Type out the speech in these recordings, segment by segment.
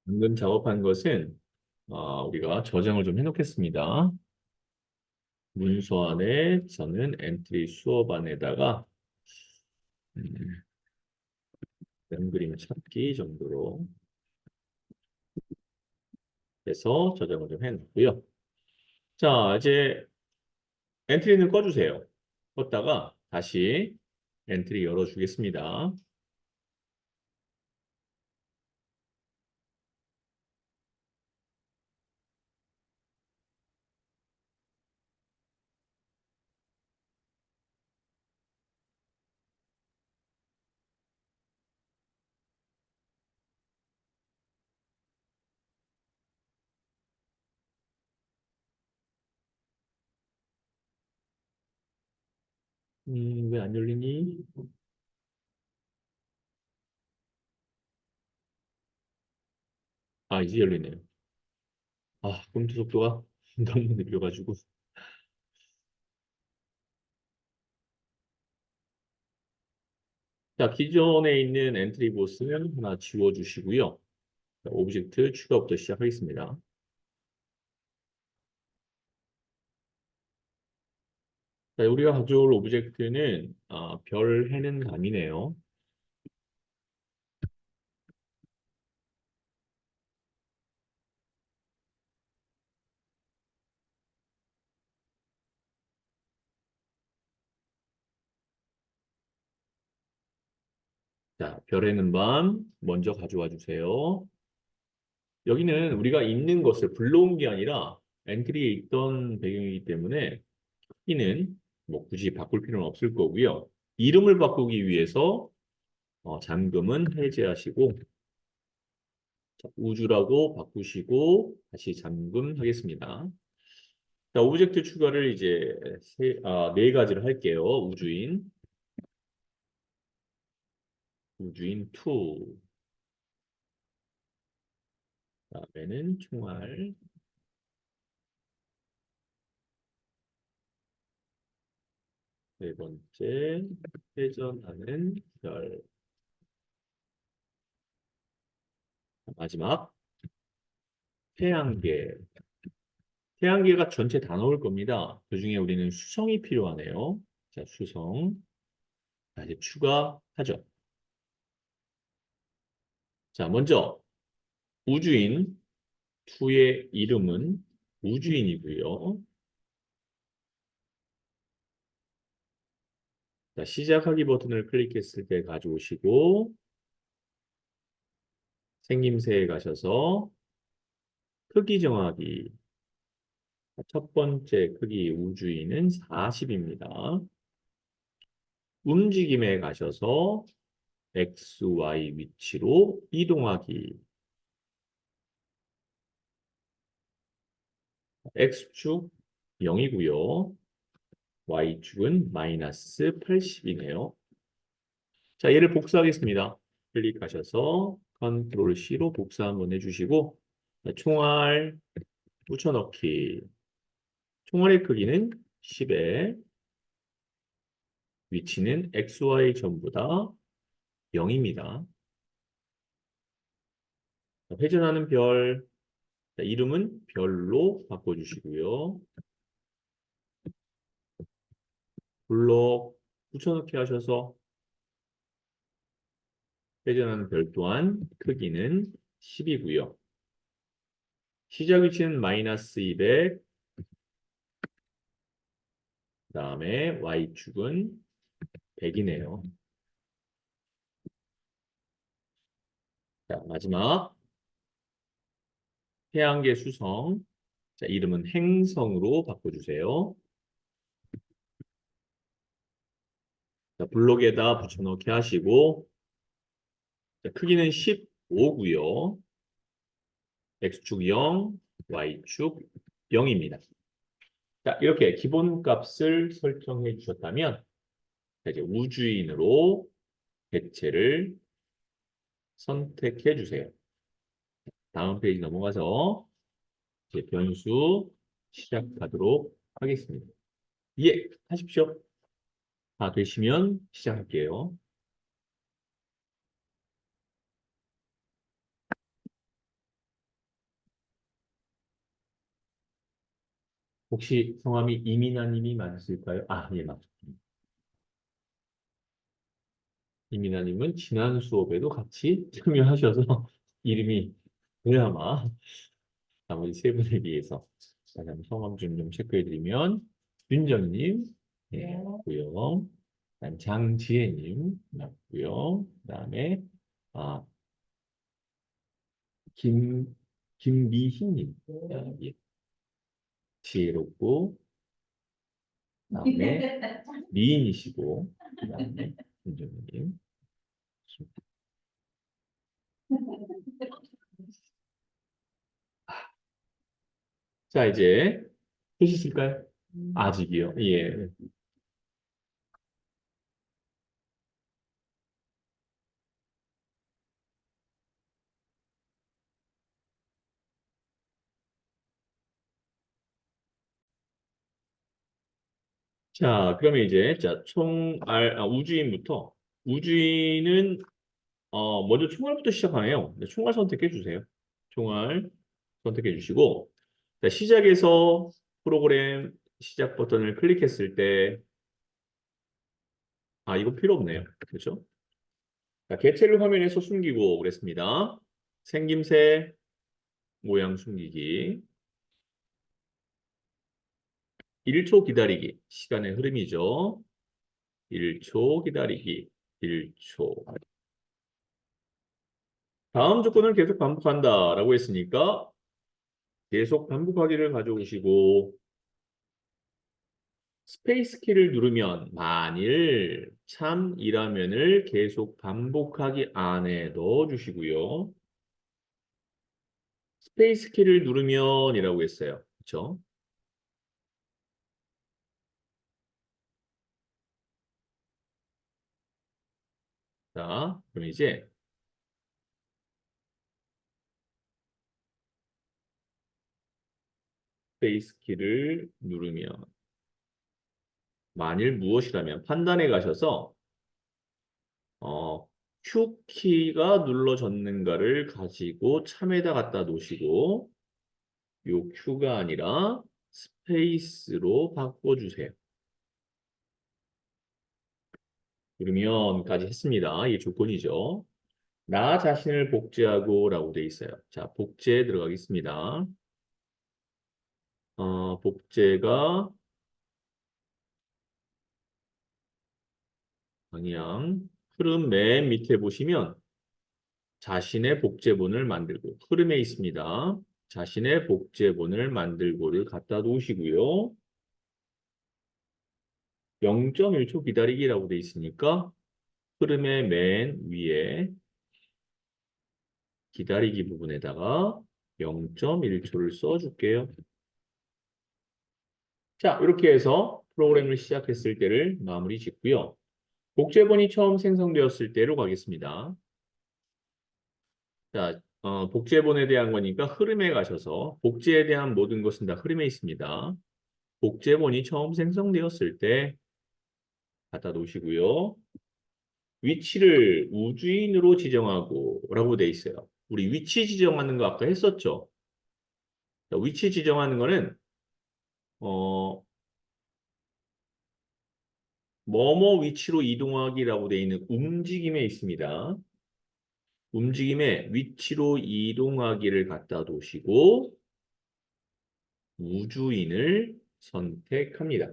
방금 작업한 것은 우리가 저장을 좀 해놓겠습니다. 문서 안에 저는 엔트리 수업 안에다가 음, 면 그림 찾기 정도로 해서 저장을 좀 해놓고요. 자, 이제 엔트리는 꺼주세요. 껐다가 다시 엔트리 열어주겠습니다. 왜 안 열리니? 아, 이제 열리네요. 컴퓨터 속도가 너무 느려가지고. 자, 기존에 있는 엔트리 보스는 하나 지워주시고요. 자, 오브젝트 추가부터 시작하겠습니다. 자, 우리가 가져올 오브젝트는 별 해는 감이네요. 자, 별 해는 밤 먼저 가져와 주세요. 여기는 우리가 있는 것을 불러온 게 아니라 엔트리에 있던 배경이기 때문에 크기는 뭐 굳이 바꿀 필요는 없을 거고요. 이름을 바꾸기 위해서 잠금은 해제하시고 자, 우주라고 바꾸시고 다시 잠금하겠습니다. 자, 오브젝트 추가를 이제 네 가지를 할게요. 우주인 2, 다음에는 총알, 네 번째 회전하는 별, 마지막 태양계. 태양계가 전체 다 넣을 겁니다. 그중에 우리는 수성이 필요하네요. 자, 수성. 자, 이제 추가하죠. 자, 먼저 우주인 2의 이름은 우주인이고요. 자, 시작하기 버튼을 클릭했을 때 가져오시고 생김새에 가셔서 크기 정하기. 첫 번째 크기 우주인은 40입니다. 움직임에 가셔서 X, Y 위치로 이동하기. X축 0이고요. Y축은 마이너스 80이네요. 자, 얘를 복사하겠습니다. 클릭하셔서 컨트롤 C로 복사 한번 해주시고 자, 총알 붙여넣기. 총알의 크기는 10에 위치는 X, Y 전부 다 0입니다. 회전하는 별, 자, 이름은 별로 바꿔주시고요. 블록 붙여넣기 하셔서 회전하는 별 또한 크기는 10이고요. 시작 위치는 마이너스 200, 그 다음에 Y축은 100이네요. 자, 마지막 태양계 수성, 자, 이름은 행성으로 바꿔주세요. 자, 블록에다 붙여넣기 하시고 자, 크기는 15고요. X축 0, Y축 0입니다. 자, 이렇게 기본 값을 설정해 주셨다면 자, 이제 우주인으로 개체를 선택해 주세요. 다음 페이지 넘어가서 이제 변수 시작하도록 하겠습니다. 예, 하십시오. 다 되시면 시작할게요. 혹시 성함이 이민아님이 맞으실까요? 아, 예, 맞습니다. 이민아님은 지난 수업에도 같이 참여하셔서 이름이 그나마 나머지 세 분을 위해서 다시 한번 성함 좀 체크해드리면 윤정님, 예, 맞고요. 그다음 장지혜님, 맞고요. 그다음에 아, 김 김미희님, 예, 지혜롭고 그다음에 미인이시고 그다음에 윤정님. 자, 이제 해주실까요? 아직이요. 예. 자, 그러면 이제 자, 우주인부터 우주인은 먼저 총알부터 시작하네요. 네, 총알 선택해 주세요. 총알 선택해 주시고 자, 시작에서 프로그램 시작 버튼을 클릭했을 때 이거 필요 없네요. 그렇죠? 자, 개체를 화면에서 숨기고 그랬습니다. 생김새, 모양 숨기기, 1초 기다리기, 시간의 흐름이죠. 1초 기다리기, 1초. 다음 조건을 계속 반복한다라고 했으니까 계속 반복하기를 가져오시고 스페이스 키를 누르면 만일 참이라면을 계속 반복하기 안에 넣어주시고요. 스페이스 키를 누르면이라고 했어요. 그렇죠? 자, 그럼 이제 스페이스 키를 누르면 만일 무엇이라면 판단에 가셔서 어, Q 키가 눌러졌는가를 가지고 참에다 갖다 놓으시고 요 Q가 아니라 스페이스로 바꿔주세요. 누르면까지 했습니다. 이게 조건이죠. 나 자신을 복제하고 라고 돼 있어요. 자, 복제에 들어가겠습니다. 복제가 방향 흐름 맨 밑에 보시면 자신의 복제본을 만들고 흐름에 있습니다. 자신의 복제본을 만들고를 갖다 놓으시고요. 0.1초 기다리기라고 돼 있으니까 흐름의 맨 위에 기다리기 부분에다가 0.1초를 써줄게요. 자, 이렇게 해서 프로그램을 시작했을 때를 마무리 짓고요. 복제본이 처음 생성되었을 때로 가겠습니다. 자, 복제본에 대한 거니까 흐름에 가셔서 복제에 대한 모든 것은 다 흐름에 있습니다. 복제본이 처음 생성되었을 때 갖다 놓으시고요. 위치를 우주인으로 지정하고 라고 돼 있어요. 우리 위치 지정하는 거 아까 했었죠? 자, 위치 지정하는 거는 어, 뭐뭐 위치로 이동하기라고 돼 있는 움직임에 있습니다. 움직임에 위치로 이동하기를 갖다 놓으시고 우주인을 선택합니다.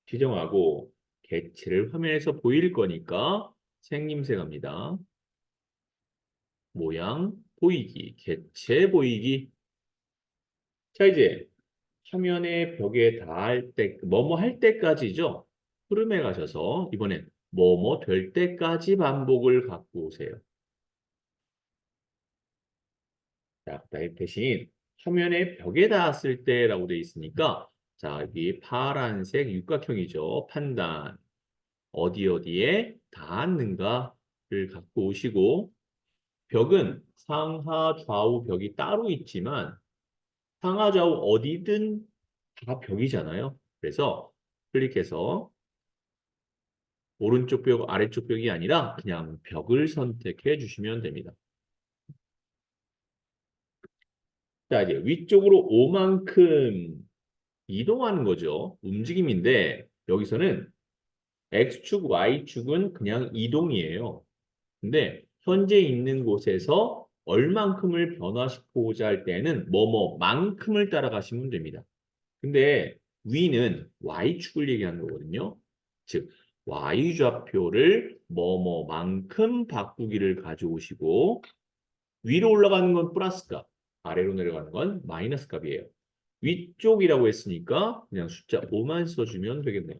지정하고 개체를 화면에서 보일 거니까 생김새 갑니다. 모양 보이기, 개체 보이기. 자, 이제 화면의 벽에 닿을 때, 뭐뭐 할 때까지죠. 흐름에 가셔서 이번엔 뭐뭐 될 때까지 반복을 갖고 오세요. 자, 대신 화면의 벽에 닿았을 때라고 되어 있으니까 자, 여기 파란색 육각형이죠. 판단. 어디 어디에 닿았는가를 갖고 오시고 벽은 상하 좌우 벽이 따로 있지만 상하 좌우 어디든 다 벽이잖아요. 그래서 클릭해서 오른쪽 벽, 아래쪽 벽이 아니라 그냥 벽을 선택해 주시면 됩니다. 자, 이제 위쪽으로 5만큼 이동하는 거죠. 움직임인데 여기서는 X축, Y축은 그냥 이동이에요. 근데 현재 있는 곳에서 얼만큼을 변화시키고자 할 때는 뭐뭐만큼을 따라가시면 됩니다. 근데 위는 Y축을 얘기하는 거거든요. 즉 Y좌표를 뭐뭐만큼 바꾸기를 가져오시고 위로 올라가는 건 플러스 값, 아래로 내려가는 건 마이너스 값이에요. 위쪽이라고 했으니까 그냥 숫자 5만 써주면 되겠네요.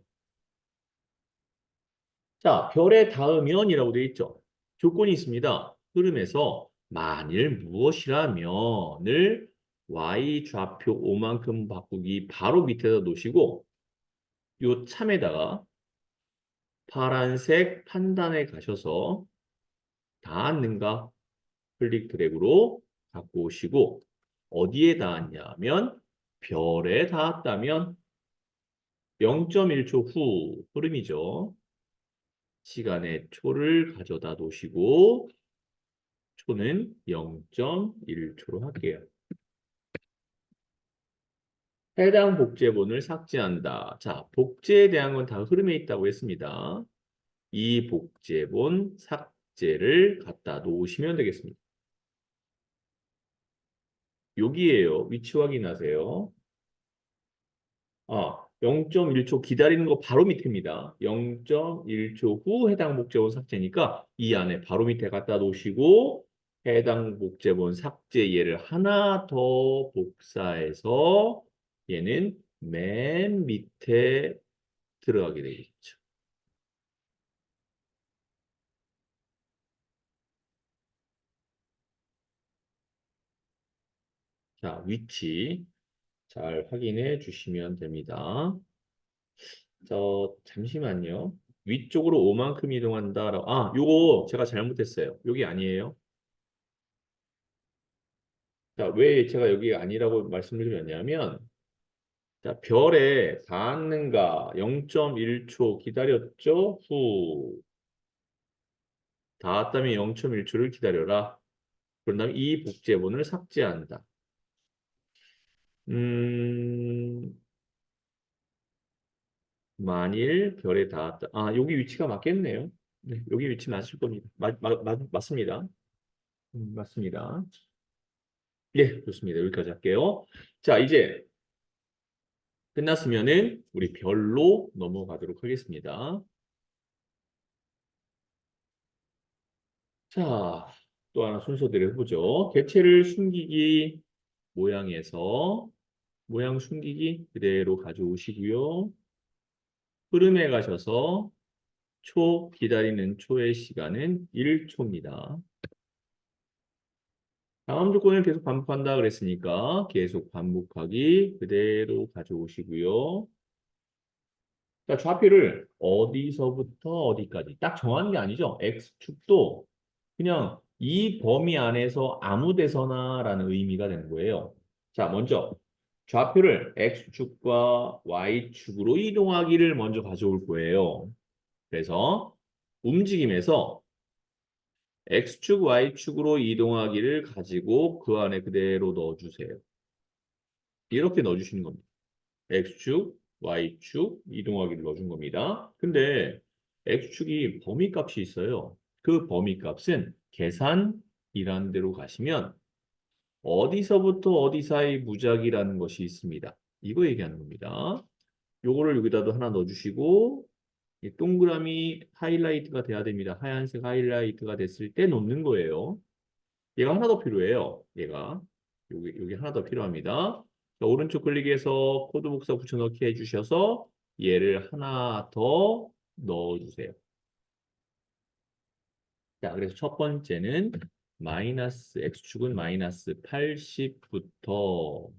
자, 별에 닿으면이라고 되어 있죠. 조건이 있습니다. 흐름에서 만일 무엇이라면을 y 좌표 5만큼 바꾸기 바로 밑에다 놓으시고 요 참에다가 파란색 판단에 가셔서 닿았는가 클릭 드래그로 갖고 오시고 어디에 닿았냐면 별에 닿았다면 0.1초 후 흐름이죠. 시간의 초를 가져다 놓으시고 초는 0.1초로 할게요. 해당 복제본을 삭제한다. 자, 복제에 대한 건 다 흐름에 있다고 했습니다. 이 복제본 삭제를 갖다 놓으시면 되겠습니다. 여기에요. 위치 확인하세요. 0.1초 기다리는 거 바로 밑입니다. 0.1초 후 해당 복제본 삭제니까 이 안에 바로 밑에 갖다 놓으시고 해당 복제본 삭제 얘를 하나 더 복사해서 얘는 맨 밑에 들어가게 되겠죠. 자, 위치 잘 확인해 주시면 됩니다. 잠시만요. 위쪽으로 5만큼 이동한다. 요거 제가 잘못했어요. 여기 아니에요. 자, 왜 제가 여기 아니라고 말씀을 드렸냐면, 자, 별에 닿았는가 0.1초 기다렸죠? 후. 닿았다면 0.1초를 기다려라. 그런 다음에 이 복제본을 삭제한다. 음, 만일 별에 닿았다. 여기 위치가 맞겠네요. 네, 여기 위치 맞을 겁니다. 맞습니다. 맞습니다. 예, 좋습니다. 여기까지 할게요. 자, 이제 끝났으면은 우리 별로 넘어가도록 하겠습니다. 자, 또 하나 순서대로 해보죠. 개체를 숨기기 모양에서 모양 숨기기 그대로 가져오시고요. 흐름에 가셔서 초 기다리는 초의 시간은 1초입니다. 다음 조건을 계속 반복한다 그랬으니까 계속 반복하기 그대로 가져오시고요. 자, 좌표를 어디서부터 어디까지 딱 정하는 게 아니죠. X축도 그냥 이 범위 안에서 아무 데서나라는 의미가 되는 거예요. 자, 먼저 좌표를 X축과 Y축으로 이동하기를 먼저 가져올 거예요. 그래서 움직임에서 X축, Y축으로 이동하기를 가지고 그 안에 그대로 넣어주세요. 이렇게 넣어주시는 겁니다. X축, Y축 이동하기를 넣어준 겁니다. 근데 X축이 범위값이 있어요. 그 범위값은 계산이라는 데로 가시면 어디서부터 어디 사이 무작위라는 것이 있습니다. 이거 얘기하는 겁니다. 요거를 여기다도 하나 넣어주시고 이 동그라미 하이라이트가 돼야 됩니다. 하얀색 하이라이트가 됐을 때 놓는 거예요. 얘가 하나 더 필요해요. 얘가 여기 하나 더 필요합니다. 자, 오른쪽 클릭해서 코드 복사 붙여넣기 해주셔서 얘를 하나 더 넣어주세요. 자, 그래서 첫 번째는 마이너스 x축은 마이너스 80부터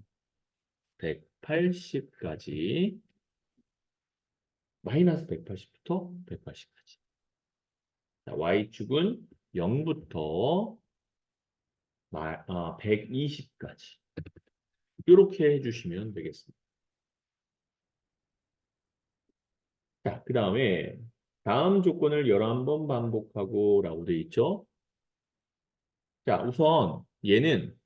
180까지 마이너스 180부터 180까지. 자, y축은 0부터 120까지. 이렇게 해주시면 되겠습니다. 자, 그 다음에 다음 조건을 11번 반복하고 라고 되어 있죠. 자, 우선 얘는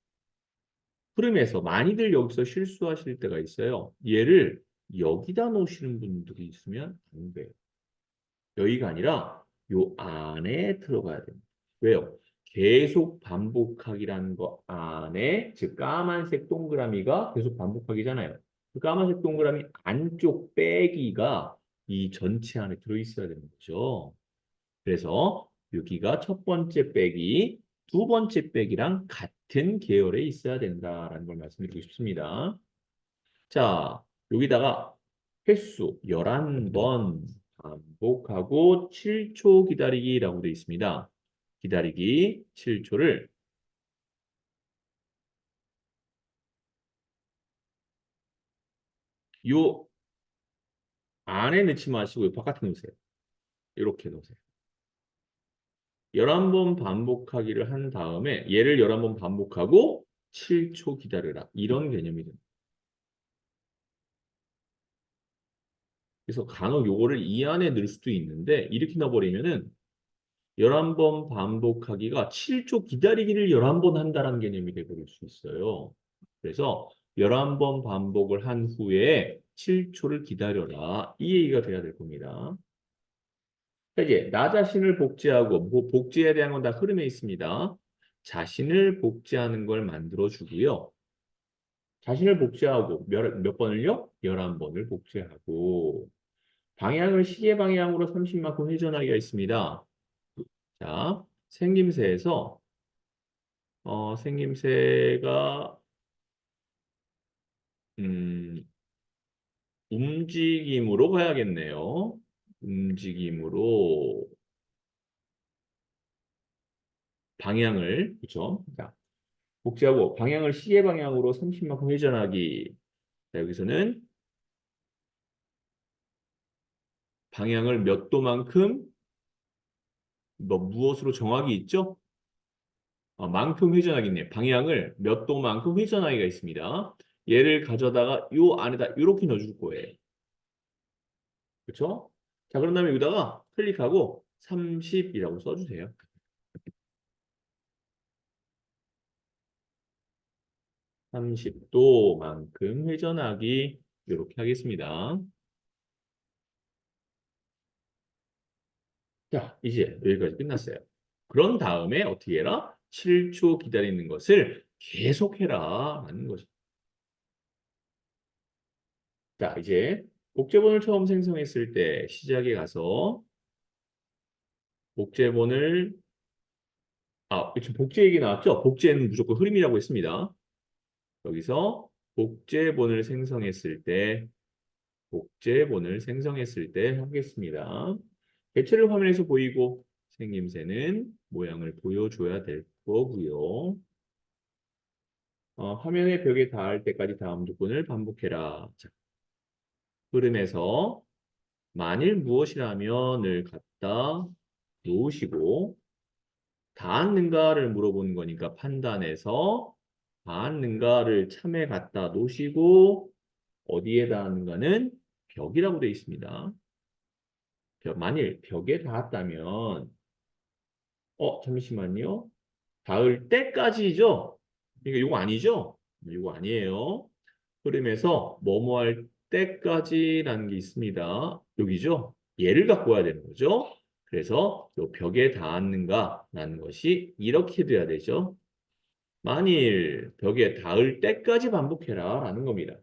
흐름에서 많이들 여기서 실수하실 때가 있어요. 얘를 여기다 놓으시는 분들이 있으면 안 돼요. 여기가 아니라 요 안에 들어가야 됩니다. 왜요? 계속 반복하기라는 거 안에, 즉 까만색 동그라미가 계속 반복하기잖아요. 그 까만색 동그라미 안쪽 빼기가 이 전체 안에 들어있어야 되는 거죠. 그래서 여기가 첫 번째 빼기, 두 번째 빼기랑 같은 계열에 있어야 된다라는 걸 말씀드리고 싶습니다. 자, 여기다가 횟수 11번 반복하고 7초 기다리기라고 되어 있습니다. 기다리기 7초를 요 안에 넣지 마시고 요 바깥에 놓으세요. 이렇게 놓으세요. 11번 반복하기를 한 다음에 얘를 11번 반복하고 7초 기다려라. 이런 개념이 됩니다. 그래서 간혹 요거를 이 안에 넣을 수도 있는데 이렇게 넣어버리면은 11번 반복하기가 7초 기다리기를 11번 한다는 개념이 되버릴 수 있어요. 그래서 11번 반복을 한 후에 7초를 기다려라. 이 얘기가 돼야 될 겁니다. 이제 나 자신을 복제하고 뭐 복제에 대한 건 다 흐름에 있습니다. 자신을 복제하는 걸 만들어 주고요. 자신을 복제하고 몇 번을요? 11번을 복제하고 방향을 시계 방향으로 30만큼 회전하기가 있습니다. 자, 생김새에서 생김새가 음, 움직임으로 가야겠네요. 움직임으로 방향을 그렇죠? 자, 복제하고 방향을 시계 방향으로 30만큼 회전하기. 자, 여기서는 방향을 몇 도만큼 뭐 무엇으로 정하기 있죠? 만큼 회전하기네. 방향을 몇 도만큼 회전하기가 있습니다. 얘를 가져다가 요 안에다 이렇게 넣어줄 거예요. 그렇죠? 자, 그런 다음에 여기다가 클릭하고 30이라고 써주세요. 30도만큼 회전하기 이렇게 하겠습니다. 자, 이제 여기까지 끝났어요. 그런 다음에 어떻게 해라? 7초 기다리는 것을 계속해라 하는 거죠. 자, 이제 복제본을 처음 생성했을 때 시작에 가서 복제본을 지금 복제 얘기 나왔죠? 복제는 무조건 흐름이라고 했습니다. 여기서 복제본을 생성했을 때 하겠습니다. 개체를 화면에서 보이고 생김새는 모양을 보여줘야 될 거고요. 화면의 벽에 닿을 때까지 다음 조건을 반복해라. 자, 흐름에서 만일 무엇이라면을 갖다 놓으시고 닿았는가를 물어보는 거니까 판단해서 닿았는가를 참에 갖다 놓으시고 어디에 닿았는가는 벽이라고 되어 있습니다. 만일 벽에 닿았다면 잠시만요. 닿을 때까지죠. 그러니까 이거 아니죠? 이거 아니에요. 흐름에서 뭐뭐 할 때까지라는 게 있습니다. 여기죠? 얘를 갖고 와야 되는 거죠. 그래서 요 벽에 닿았는가라는 것이 이렇게 돼야 되죠. 만일 벽에 닿을 때까지 반복해라 라는 겁니다.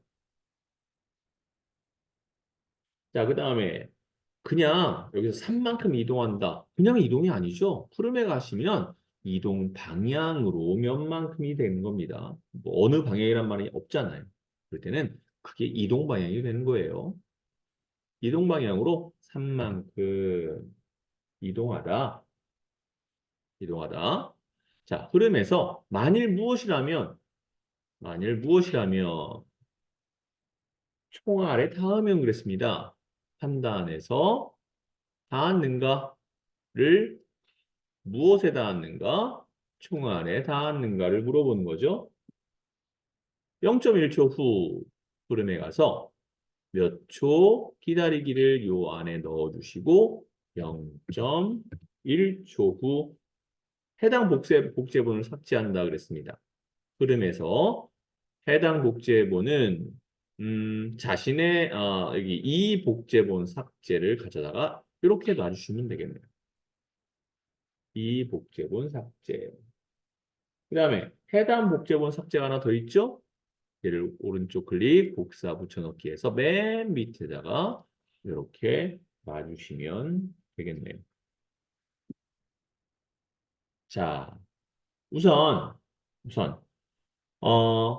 자, 그 다음에 그냥 여기서 산만큼 이동한다. 그냥 이동이 아니죠. 푸름에 가시면 이동 방향으로 몇 만큼이 되는 겁니다. 뭐 어느 방향이란 말이 없잖아요. 그럴 때는 그게 이동 방향이 되는 거예요. 이동 방향으로 산만큼 이동하다. 이동하다. 자, 흐름에서 만일 무엇이라면 총알에 닿으면 그랬습니다. 판단해서 닿았는가를 무엇에 닿았는가? 총알에 닿았는가를 물어보는 거죠. 0.1초 후 흐름에 가서 몇 초 기다리기를 요 안에 넣어주시고 0.1초 후 해당 복제본을 삭제한다 그랬습니다. 흐름에서 해당 복제본은 자신의 여기 이 복제본 삭제를 가져다가 이렇게 놔주시면 되겠네요. 이 복제본 삭제. 그 다음에 해당 복제본 삭제가 하나 더 있죠? 얘를 오른쪽 클릭 복사 붙여넣기 해서 맨 밑에다가 이렇게 놔주시면 되겠네요. 자, 우선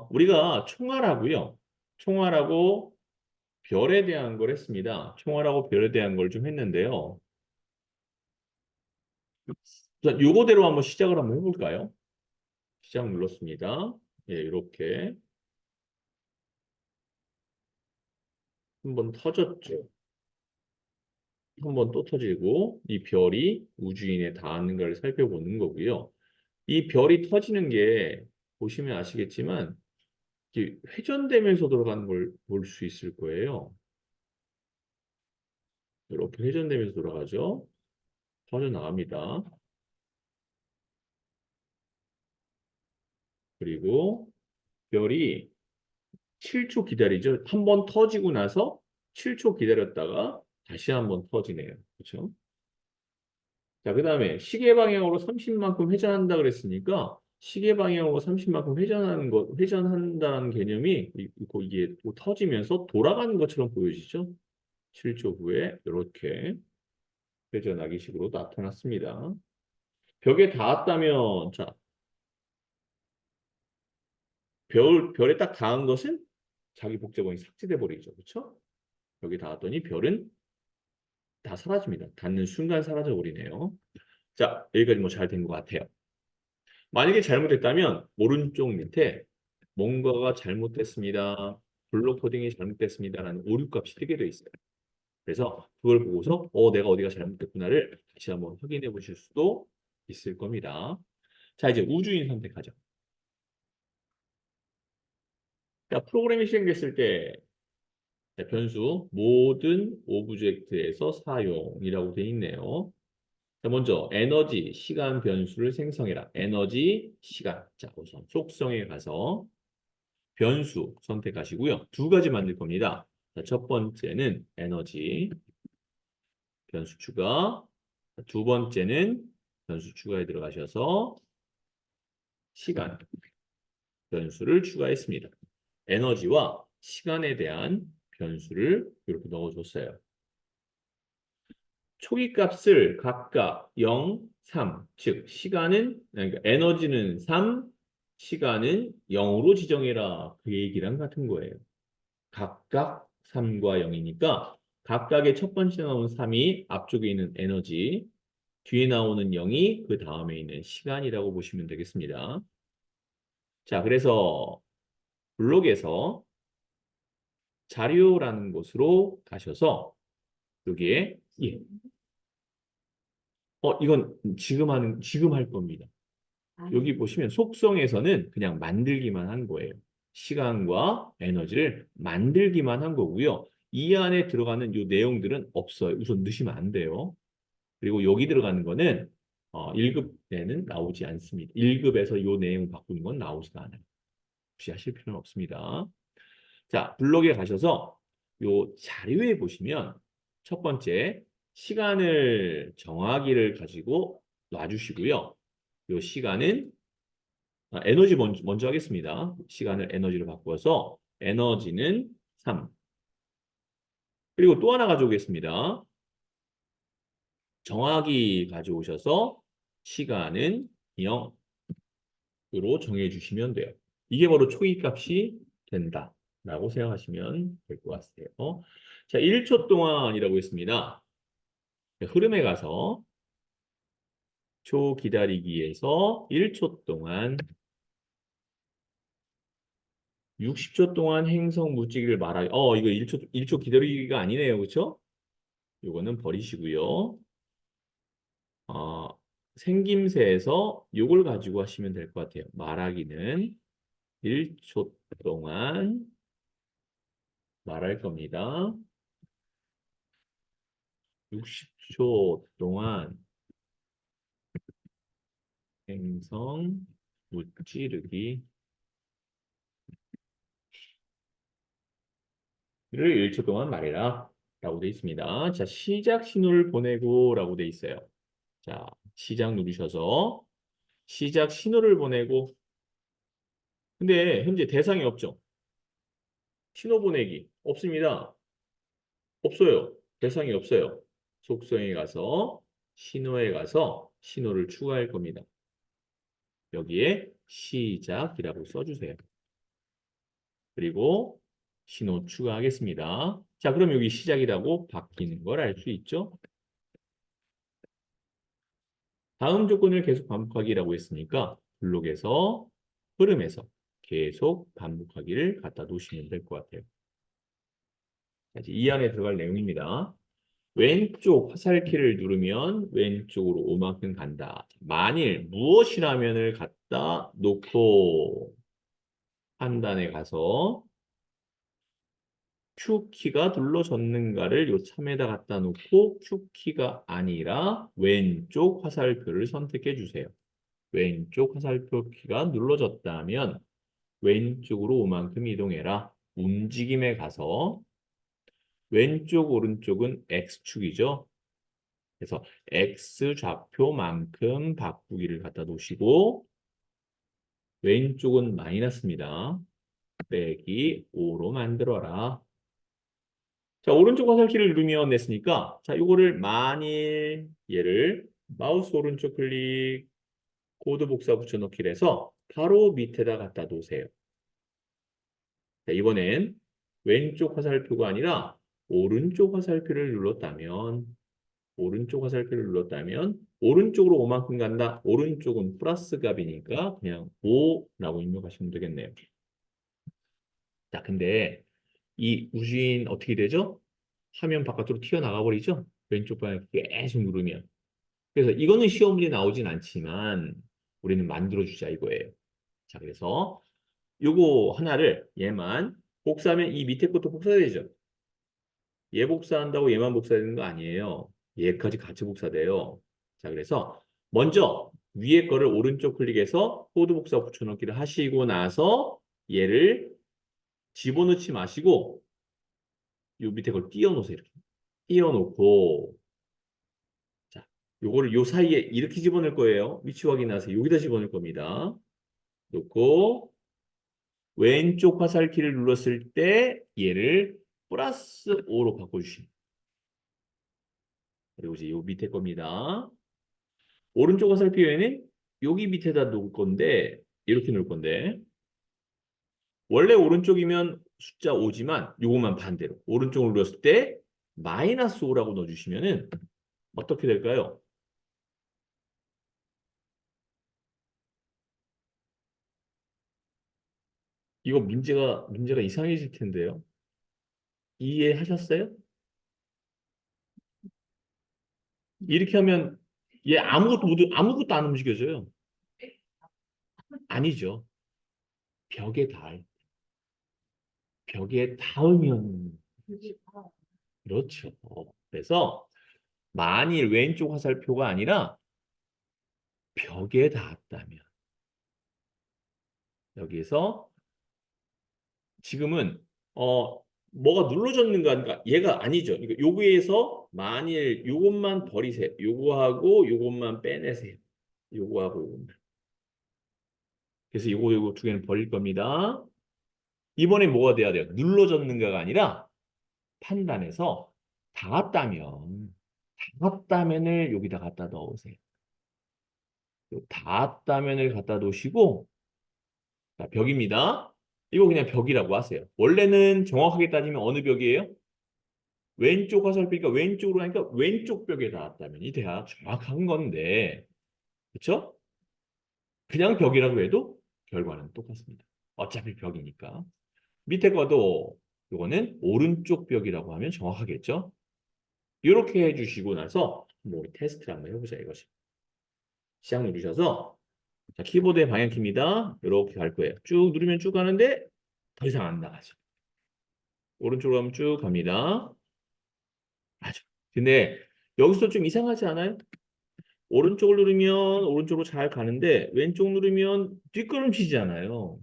우리가 총알하고요. 총알하고 별에 대한 걸 했습니다. 총알하고 별에 대한 걸 좀 했는데요. 자, 요거대로 한번 시작을 한번 해볼까요? 시작 눌렀습니다. 예, 이렇게 한번 터졌죠. 한번 또 터지고 이 별이 우주인에 닿았는가를 살펴보는 거고요. 이 별이 터지는 게 보시면 아시겠지만 이게 회전되면서 돌아가는 걸 볼 수 있을 거예요. 이렇게 회전되면서 돌아가죠. 터져나갑니다. 그리고 별이 7초 기다리죠. 한 번 터지고 나서 7초 기다렸다가 다시 한 번 터지네요. 그렇죠? 자, 그 다음에 시계 방향으로 30만큼 회전한다 그랬으니까 시계 방향으로 30만큼 회전한다는 개념이 이게 또 터지면서 돌아가는 것처럼 보여지죠? 7초 후에 이렇게 회전하기 식으로 나타났습니다. 벽에 닿았다면, 자, 별에 딱 닿은 것은 자기 복제본이 삭제돼 버리죠. 그렇죠? 벽에 닿았더니 별은 다 사라집니다. 닿는 순간 사라져 버리네요. 자, 여기까지 뭐 잘 된 것 같아요. 만약에 잘못했다면 오른쪽 밑에 뭔가가 잘못됐습니다. 블록 코딩이 잘못됐습니다라는 오류 값이 뜨게 돼 있어요. 그래서 그걸 보고서 내가 어디가 잘못됐구나를 다시 한번 확인해 보실 수도 있을 겁니다. 자, 이제 우주인 선택하죠. 자, 프로그램이 실행됐을 때 변수 모든 오브젝트에서 사용이라고 돼 있네요. 자, 먼저 에너지, 시간 변수를 생성해라. 에너지, 시간. 자, 우선 속성에 가서 변수 선택하시고요. 두 가지 만들 겁니다. 자, 첫 번째는 에너지 변수 추가. 두 번째는 변수 추가에 들어가셔서 시간 변수를 추가했습니다. 에너지와 시간에 대한 변수를 이렇게 넣어줬어요. 초기 값을 각각 0, 3, 즉 시간은 그러니까 에너지는 3, 시간은 0으로 지정해라. 그 얘기랑 같은 거예요. 각각 3과 0이니까 각각의 첫 번째 나오는 3이 앞쪽에 있는 에너지, 뒤에 나오는 0이 그 다음에 있는 시간이라고 보시면 되겠습니다. 자, 그래서 블록에서 자료라는 곳으로 가셔서 여기에 이건 지금 할 겁니다. 여기 보시면 속성에서는 그냥 만들기만 한 거예요. 시간과 에너지를 만들기만 한 거고요. 이 안에 들어가는 이 내용들은 없어요. 우선 넣으시면 안 돼요. 그리고 여기 들어가는 거는 1급에는 나오지 않습니다. 1급에서 이 내용 바꾸는 건 나오지가 않아요. 혹시 하실 필요는 없습니다. 자, 블록에 가셔서 요 자료에 보시면 첫 번째 시간을 정하기를 가지고 놔주시고요. 요 시간은 에너지 먼저 하겠습니다. 시간을 에너지로 바꾸어서 에너지는 3. 그리고 또 하나 가져오겠습니다. 정하기 가져오셔서 시간은 0으로 정해주시면 돼요. 이게 바로 초기값이 된다라고 생각하시면 될 것 같아요. 자, 1초 동안이라고 했습니다. 흐름에 가서 초 기다리기에서 1초 동안 60초 동안 행성 묻지기를 말하기. 이거 1초 기다리기가 아니네요. 그렇죠? 요거는 버리시고요. 어, 생김새에서 요걸 가지고 하시면 될 것 같아요. 말하기는 1초 동안 말할 겁니다. 60초 동안 행성 무찌르기 를 1초 동안 말해라. 라고 되어 있습니다. 자, 시작 신호를 보내고 라고 되어 있어요. 자, 시작 누르셔서 시작 신호를 보내고 근데 현재 대상이 없죠. 신호 보내기 없습니다. 없어요. 대상이 없어요. 속성에 가서 신호에 가서 신호를 추가할 겁니다. 여기에 시작이라고 써주세요. 그리고 신호 추가하겠습니다. 자, 그럼 여기 시작이라고 바뀌는 걸 알 수 있죠? 다음 조건을 계속 반복하기라고 했으니까 블록에서 흐름에서 계속 반복하기를 갖다 놓으시면 될 것 같아요. 자, 이제 이 안에 들어갈 내용입니다. 왼쪽 화살키를 누르면 왼쪽으로 오만큼 간다. 만일 무엇이라면을 갖다 놓고 판단에 가서 Q키가 눌러졌는가를 요 참에다 갖다 놓고 Q키가 아니라 왼쪽 화살표를 선택해 주세요. 왼쪽 화살표 키가 눌러졌다면 왼쪽으로 오만큼 이동해라. 움직임에 가서 왼쪽 오른쪽은 X축이죠. 그래서 X 좌표만큼 바꾸기를 갖다 놓으시고 왼쪽은 마이너스입니다. 빼기 5로 만들어라. 자, 오른쪽 화살키를 누르면 냈으니까 자, 이거를 만일 얘를 마우스 오른쪽 클릭 코드 복사 붙여넣기를 해서 바로 밑에다 갖다 놓으세요. 자, 이번엔 왼쪽 화살표가 아니라 오른쪽 화살표를 눌렀다면 오른쪽 화살표를 눌렀다면 오른쪽으로 5만큼 간다. 오른쪽은 플러스 값이니까 그냥 5라고 입력하시면 되겠네요. 자, 근데 이 우주인 어떻게 되죠? 화면 바깥으로 튀어나가 버리죠? 왼쪽 방향 계속 누르면. 그래서 이거는 시험 문제 나오진 않지만 우리는 만들어주자 이거예요. 자, 그래서 요거 하나를 얘만 복사하면 이 밑에 것도 복사되죠? 얘 복사한다고 얘만 복사되는 거 아니에요. 얘까지 같이 복사돼요. 자, 그래서 먼저 위에 거를 오른쪽 클릭해서 코드 복사 붙여넣기를 하시고 나서 얘를 집어넣지 마시고 요 밑에 걸 띄워놓으세요. 이렇게 띄워놓고 자, 요거를 요 사이에 이렇게 집어넣을 거예요. 위치 확인하세요. 여기다 집어넣을 겁니다. 놓고 왼쪽 화살키를 눌렀을 때 얘를 플러스 5로 바꿔주시면 그리고 이제 요 밑에 겁니다. 오른쪽 화살표에는 여기 밑에다 놓을 건데 이렇게 놓을 건데 원래 오른쪽이면 숫자 5지만 요것만 반대로 오른쪽으로 눌렀을 때 마이너스 5라고 넣어주시면은 어떻게 될까요? 이거 문제가 이상해질 텐데요. 이해하셨어요? 이렇게 하면 얘 아무것도 안 움직여져요. 아니죠. 벽에 닿을 벽에 닿으면 그렇죠. 그래서 만일 왼쪽 화살표가 아니라 벽에 닿았다면 여기에서 지금은 뭐가 눌러졌는가 그러니까 얘가 아니죠. 그러니까 여기에서 만일 요것만 버리세요. 요거하고 요것만 빼내세요. 요거하고 요것만. 그래서 요거 두 개는 버릴 겁니다. 이번에 뭐가 돼야 돼요? 눌러졌는가가 아니라 판단해서 닿았다면을 여기다 갖다 넣으세요. 닿았다면을 갖다 놓으시고 자, 벽입니다. 이거 그냥 벽이라고 하세요. 원래는 정확하게 따지면 어느 벽이에요? 왼쪽 화살표니까 왼쪽으로 하니까 왼쪽 벽에 닿았다면이 돼야 정확한 건데 그렇죠? 그냥 벽이라고 해도 결과는 똑같습니다. 어차피 벽이니까. 밑에 거도 이거는 오른쪽 벽이라고 하면 정확하겠죠? 이렇게 해주시고 나서 뭐 테스트를 한번 해보자 이것이. 시작 누르셔서 자, 키보드의 방향키입니다. 이렇게 갈 거예요. 쭉 누르면 쭉 가는데 더 이상 안 나가죠. 오른쪽으로 가면 쭉 갑니다. 맞아. 근데 여기서 좀 이상하지 않아요? 오른쪽을 누르면 오른쪽으로 잘 가는데 왼쪽 누르면 뒷걸음치잖아요.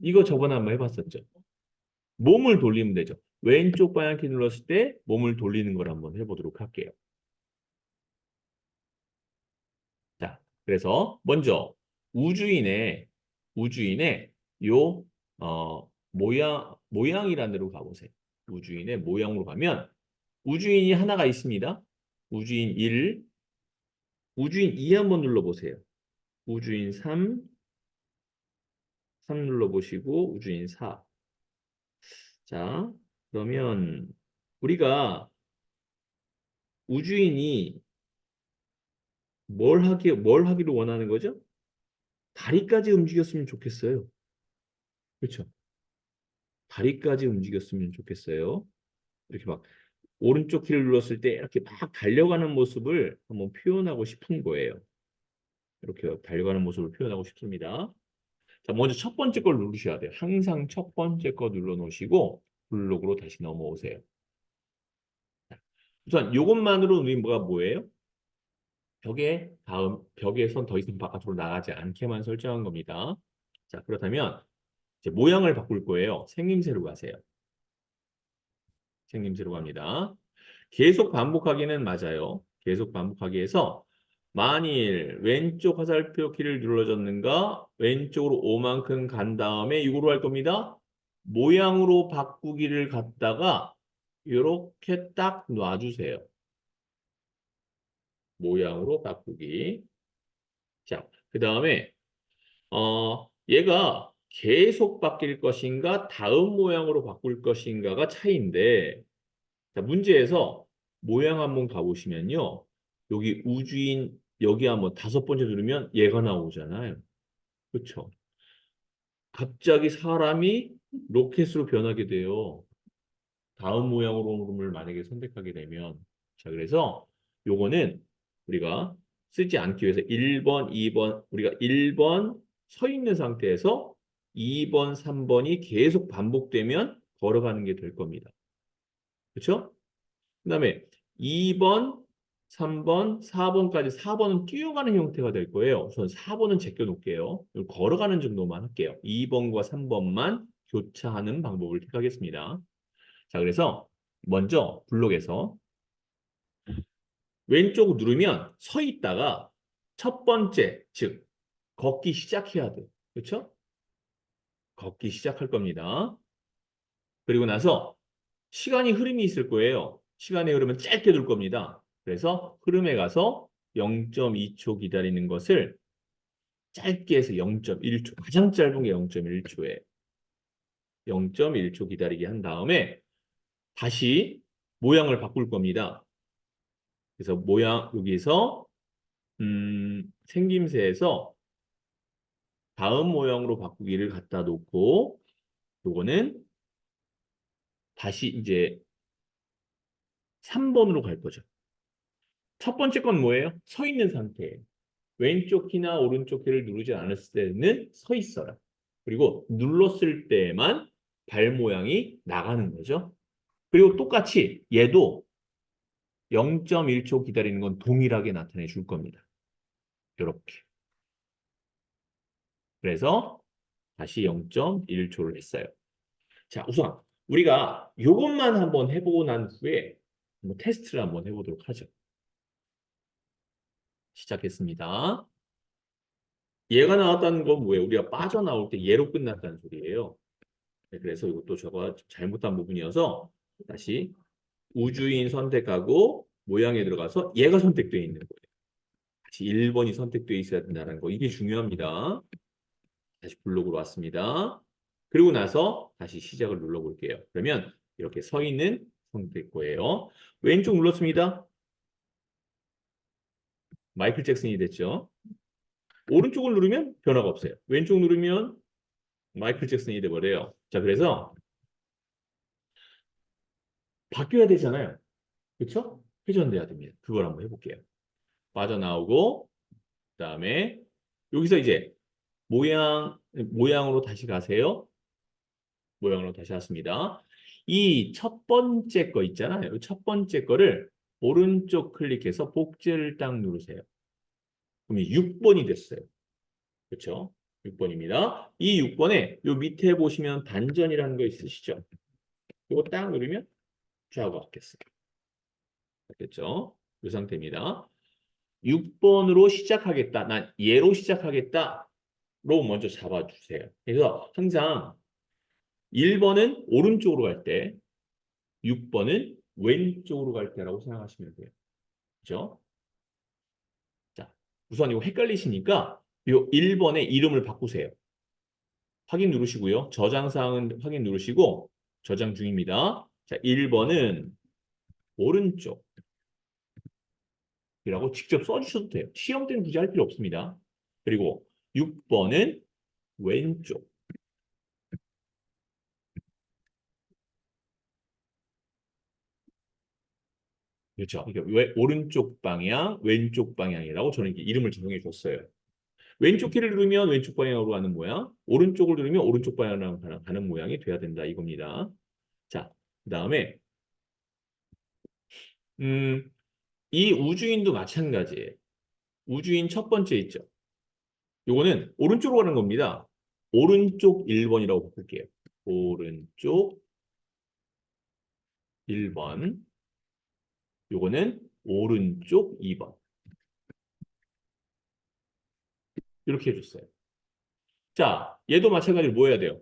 이거 저번에 한번 해봤었죠. 몸을 돌리면 되죠. 왼쪽 방향키 눌렀을 때 몸을 돌리는 걸 한번 해보도록 할게요. 자, 그래서 먼저 우주인의 요 모양이라는 데로 가보세요. 우주인의 모양으로 가면 우주인이 하나가 있습니다. 우주인 1, 우주인 2 한번 눌러보세요. 우주인 3, 3 눌러보시고 우주인 4. 자, 그러면 우리가 우주인이 뭘 하기를 원하는 거죠? 다리까지 움직였으면 좋겠어요. 그렇죠? 다리까지 움직였으면 좋겠어요. 이렇게 막 오른쪽 키를 눌렀을 때 이렇게 막 달려가는 모습을 한번 표현하고 싶은 거예요. 이렇게 달려가는 모습을 표현하고 싶습니다. 자, 먼저 첫 번째 걸 누르셔야 돼요. 항상 첫 번째 거 눌러 놓으시고 블록으로 다시 넘어오세요. 우선 이것만으로 우리 뭐예요? 벽에선 더 이상 바깥으로 나가지 않게만 설정한 겁니다. 자, 그렇다면 이제 모양을 바꿀 거예요. 생김새로 가세요. 생김새로 갑니다. 계속 반복하기는 맞아요. 계속 반복하기 해서 만일 왼쪽 화살표 키를 눌러줬는가 왼쪽으로 5만큼 간 다음에 이거로 할 겁니다. 모양으로 바꾸기를 갖다가 이렇게 딱 놔주세요. 모양으로 바꾸기. 자, 그 다음에 얘가 계속 바뀔 것인가 다음 모양으로 바꿀 것인가가 차이인데 자, 문제에서 모양 한번 가보시면요. 여기 우주인 여기 한번 5번째 누르면 얘가 나오잖아요. 그렇죠? 갑자기 사람이 로켓으로 변하게 돼요. 다음 모양으로를 만약에 선택하게 되면 자, 그래서 요거는 우리가 쓰지 않기 위해서 1번, 2번 우리가 1번 서 있는 상태에서 2번, 3번이 계속 반복되면 걸어가는 게 될 겁니다. 그렇죠? 그다음에 2번, 3번, 4번까지 4번은 뛰어가는 형태가 될 거예요. 우선 4번은 제껴 놓을게요. 걸어가는 정도만 할게요. 2번과 3번만 교차하는 방법을 택하겠습니다. 자, 그래서 먼저 블록에서 왼쪽 누르면 서 있다가 첫 번째, 즉 걷기 시작해야 돼. 그렇죠? 걷기 시작할 겁니다. 그리고 나서 시간이 흐름이 있을 거예요. 시간의 흐름은 짧게 둘 겁니다. 그래서 흐름에 가서 0.2초 기다리는 것을 짧게 해서 0.1초, 가장 짧은 게 0.1초에 0.1초 기다리게 한 다음에 다시 모양을 바꿀 겁니다. 그래서 모양 여기서 생김새에서 다음 모양으로 바꾸기를 갖다 놓고 요거는 다시 이제 3번으로 갈 거죠. 첫 번째 건 뭐예요? 서 있는 상태예요. 왼쪽 키나 오른쪽 키를 누르지 않았을 때는 서 있어요. 그리고 눌렀을 때만 발 모양이 나가는 거죠. 그리고 똑같이 얘도 0.1초 기다리는 건 동일하게 나타내 줄 겁니다. 이렇게. 그래서 다시 0.1초를 했어요. 자, 우선 우리가 이것만 한번 해보고 난 후에 한번 테스트를 한번 해보도록 하죠. 시작했습니다. 얘가 나왔다는 건 뭐예요? 우리가 빠져나올 때 얘로 끝났다는 소리예요. 네, 그래서 이것도 저거 잘못한 부분이어서 다시 우주인 선택하고 모양에 들어가서 얘가 선택되어 있는 거예요. 다시 1번이 선택되어 있어야 된다는 거. 이게 중요합니다. 다시 블록으로 왔습니다. 그리고 나서 다시 시작을 눌러볼게요. 그러면 이렇게 서 있는 선택 거예요. 왼쪽 눌렀습니다. 마이클 잭슨이 됐죠. 오른쪽을 누르면 변화가 없어요. 왼쪽 누르면 마이클 잭슨이 돼버려요. 자, 그래서 바뀌어야 되잖아요. 그렇죠? 회전돼야 됩니다. 그걸 한번 해볼게요. 빠져나오고 그다음에 여기서 이제 모양으로 다시 가세요. 모양으로 다시 왔습니다. 이 첫 번째 거 있잖아요. 첫 번째 거를 오른쪽 클릭해서 복제를 딱 누르세요. 그럼 6번이 됐어요. 그렇죠? 6번입니다. 이 6번에 요 밑에 보시면 반전이라는 거 있으시죠? 이거 딱 누르면 좌우가 바뀌었어요. 됐죠? 이 상태입니다. 6번으로 시작하겠다. 난 얘로 시작하겠다. 로 먼저 잡아주세요. 그래서 항상 1번은 오른쪽으로 갈 때, 6번은 왼쪽으로 갈 때라고 생각하시면 돼요. 그죠? 자, 우선 이거 헷갈리시니까 이 1번의 이름을 바꾸세요. 확인 누르시고요. 저장 사항은 확인 누르시고 저장 중입니다. 자, 1번은 오른쪽이라고 직접 써주셔도 돼요. 시험 때는 굳이 할 필요 없습니다. 그리고 6번은 왼쪽. 그렇죠. 이게 왜 오른쪽 방향, 왼쪽 방향이라고 저는 이렇게 이름을 정해 줬어요. 왼쪽 키를 누르면 왼쪽 방향으로 가는 모양, 오른쪽을 누르면 오른쪽 방향으로 가는 모양이 돼야 된다 이겁니다. 자, 그다음에 음, 이 우주인도 마찬가지예요. 우주인 첫 번째 있죠. 요거는 오른쪽으로 가는 겁니다. 오른쪽 1번이라고 바꿀게요. 오른쪽 1번. 요거는 오른쪽 2번. 이렇게 해줬어요. 자, 얘도 마찬가지로 뭐 해야 돼요?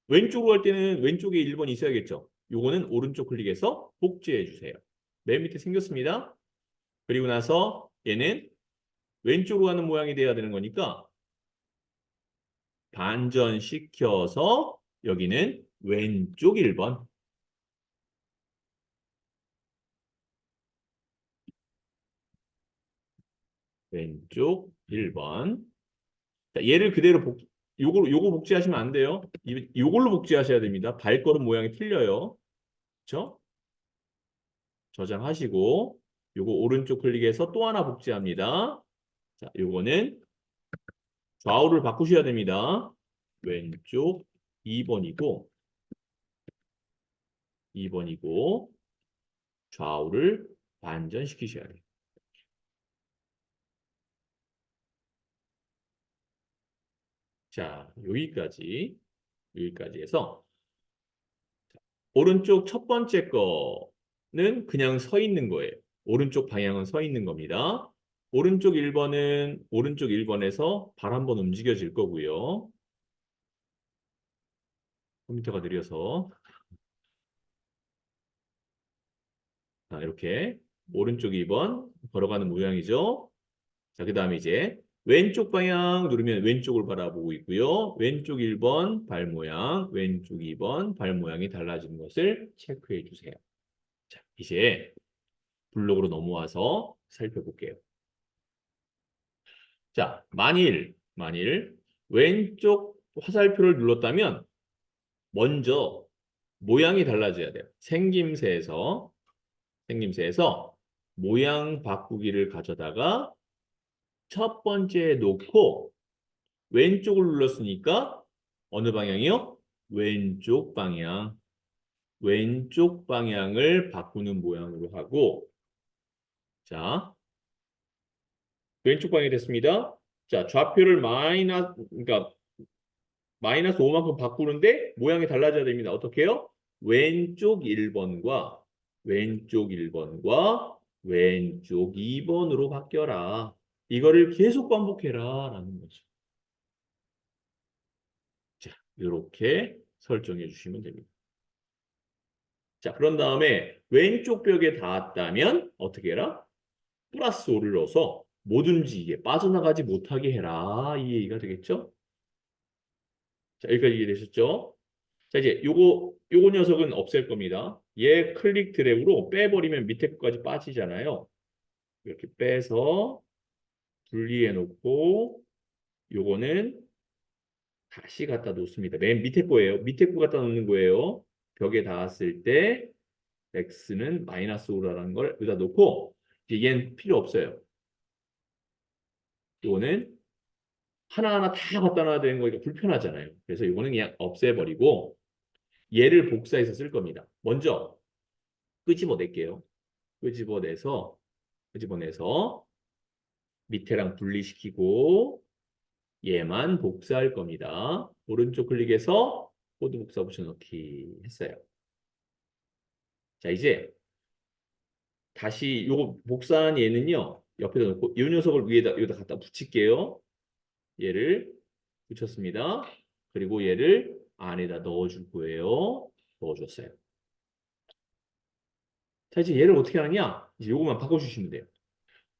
왼쪽으로 갈 때는 왼쪽에 1번이 있어야겠죠. 요거는 오른쪽 클릭해서 복제해 주세요. 맨 밑에 생겼습니다. 그리고 나서 얘는 왼쪽으로 가는 모양이 돼야 되는 거니까 반전시켜서 여기는 왼쪽 1번. 왼쪽 1번. 자, 얘를 그대로 요거 복제하시면 안 돼요. 요걸로 복제하셔야 됩니다. 발걸음 모양이 틀려요. 그렇죠? 저장하시고 요거 오른쪽 클릭해서 또 하나 복제합니다. 자, 요거는 좌우를 바꾸셔야 됩니다. 왼쪽 2번이고 좌우를 반전시키셔야 돼요. 자, 여기까지 해서 오른쪽 첫 번째 거는 그냥 서 있는 거예요. 오른쪽 방향은 서 있는 겁니다. 오른쪽 1번에서 발 한번 움직여질 거고요. 컴퓨터가 느려서 자, 이렇게 오른쪽 2번 걸어가는 모양이죠. 자, 그 다음에 이제 왼쪽 방향 누르면 왼쪽을 바라보고 있고요. 왼쪽 1번 발 모양, 왼쪽 2번 발 모양이 달라지는 것을 체크해 주세요. 자, 이제 블록으로 넘어와서 살펴볼게요. 자, 만일 왼쪽 화살표를 눌렀다면 먼저 모양이 달라져야 돼요. 생김새에서 모양 바꾸기를 가져다가 첫 번째에 놓고 왼쪽을 눌렀으니까 어느 방향이요? 왼쪽 방향을 바꾸는 모양으로 하고 자, 왼쪽 방향이 됐습니다. 자, 좌표를 그러니까 마이너스 5만큼 바꾸는데 모양이 달라져야 됩니다. 어떻게 해요? 왼쪽 1번과 왼쪽 1번과 왼쪽 2번으로 바뀌어라. 이거를 계속 반복해라 라는 거죠. 자, 이렇게 설정해 주시면 됩니다. 자, 그런 다음에 왼쪽 벽에 닿았다면 어떻게 해라? 플러스 5를 넣어서 뭐든지 이게 빠져나가지 못하게 해라. 이 얘기가 되겠죠? 자, 여기까지 이해되셨죠? 자, 이제 요거 녀석은 없앨 겁니다. 얘 클릭 드래그로 빼버리면 밑에 것까지 빠지잖아요. 이렇게 빼서 분리해 놓고 요거는 다시 갖다 놓습니다. 맨 밑에 거예요. 밑에 거 갖다 놓는 거예요. 벽에 닿았을 때 x는 마이너스 5라는 걸 여기다 놓고 이제 얘는 필요 없어요. 요거는 하나하나 다 갖다 놔야 되는 거니까 불편하잖아요. 그래서 이거는 그냥 없애버리고 얘를 복사해서 쓸 겁니다. 먼저 끄집어낼게요. 끄집어내서 밑에랑 분리시키고 얘만 복사할 겁니다. 오른쪽 클릭해서 코드 복사 붙여넣기 했어요. 자, 이제 다시 요 복사한 얘는요. 옆에다 놓고 이 녀석을 위에다 여기다 갖다 붙일게요. 얘를 붙였습니다. 그리고 얘를 안에다 넣어줄 거예요. 넣어줬어요. 자, 이제 얘를 어떻게 하느냐? 이제 요것만 바꿔주시면 돼요.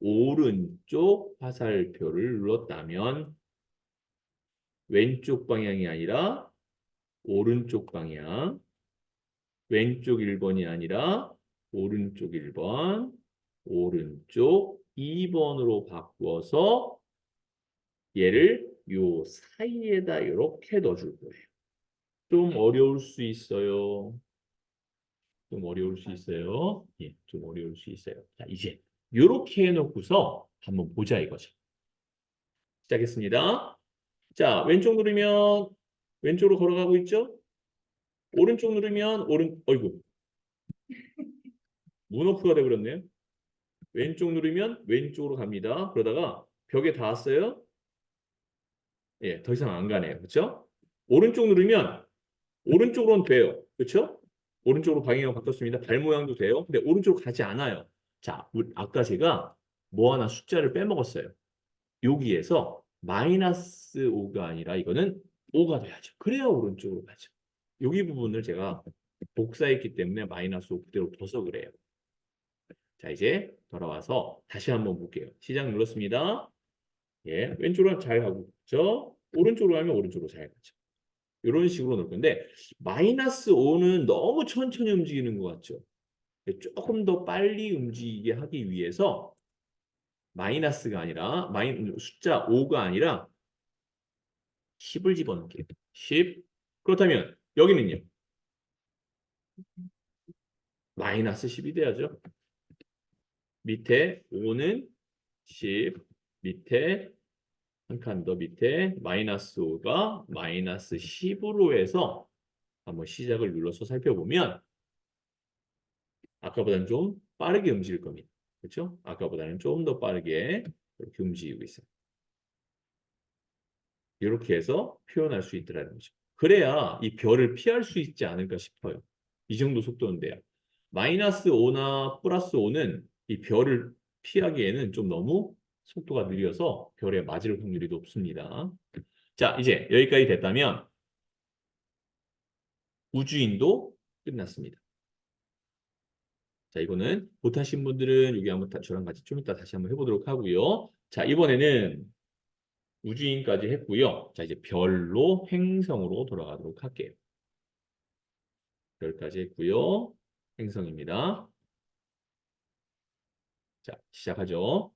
오른쪽 화살표를 눌렀다면 왼쪽 방향이 아니라 오른쪽 방향, 왼쪽 1번이 아니라 오른쪽 1번, 오른쪽 2번으로 바꾸어서 얘를 요 사이에다 이렇게 넣어줄 거예요. 좀 어려울 수 있어요. 좀 어려울 수 있어요. 예, 좀 어려울 수 있어요. 자, 이제 이렇게 해놓고서 한번 보자 이거죠. 시작했습니다. 자, 왼쪽 누르면 왼쪽으로 걸어가고 있죠? 오른쪽 누르면 어이구, 문오프가 돼버렸네요. 왼쪽 누르면 왼쪽으로 갑니다. 그러다가 벽에 닿았어요. 예, 더 이상 안 가네요. 그렇죠? 오른쪽 누르면 오른쪽으로는 돼요. 그렇죠? 오른쪽으로 방향을 바꿨습니다. 발 모양도 돼요. 근데 오른쪽으로 가지 않아요. 자, 아까 제가 뭐 하나 숫자를 빼먹었어요. 여기에서 마이너스 5가 아니라 이거는 5가 돼야죠. 그래야 오른쪽으로 가죠. 여기 부분을 제가 복사했기 때문에 마이너스 5 그대로 둬서 그래요. 자, 이제 돌아와서 다시 한번 볼게요. 시작 눌렀습니다. 예, 왼쪽으로 잘 가고 있죠. 오른쪽으로 가면 오른쪽으로 잘 가죠. 이런 식으로 넣을 건데 마이너스 5는 너무 천천히 움직이는 것 같죠. 조금 더 빨리 움직이게 하기 위해서 마이너스가 아니라 숫자 5가 아니라 10을 집어넣을게요. 10. 그렇다면 여기는요. 마이너스 10이 돼야죠. 밑에 5는 10, 밑에 한 칸 더 밑에 마이너스 5가 마이너스 10으로 해서 한번 시작을 눌러서 살펴보면 아까보다는 좀 빠르게 움직일 겁니다. 그렇죠? 아까보다는 좀 더 빠르게 이렇게 움직이고 있어요. 이렇게 해서 표현할 수 있더라는 거죠. 그래야 이 별을 피할 수 있지 않을까 싶어요. 이 정도 속도인데요. 마이너스 5나 플러스 5는 이 별을 피하기에는 좀 너무 속도가 느려서 별에 맞을 확률이 높습니다. 자, 이제 여기까지 됐다면 우주인도 끝났습니다. 자, 이거는 못하신 분들은 여기 한번 저랑 같이 좀 이따 다시 한번 해보도록 하고요. 자, 이번에는 우주인까지 했고요. 자, 이제 별로 행성으로 돌아가도록 할게요. 별까지 했고요. 행성입니다. 자, 시작하죠.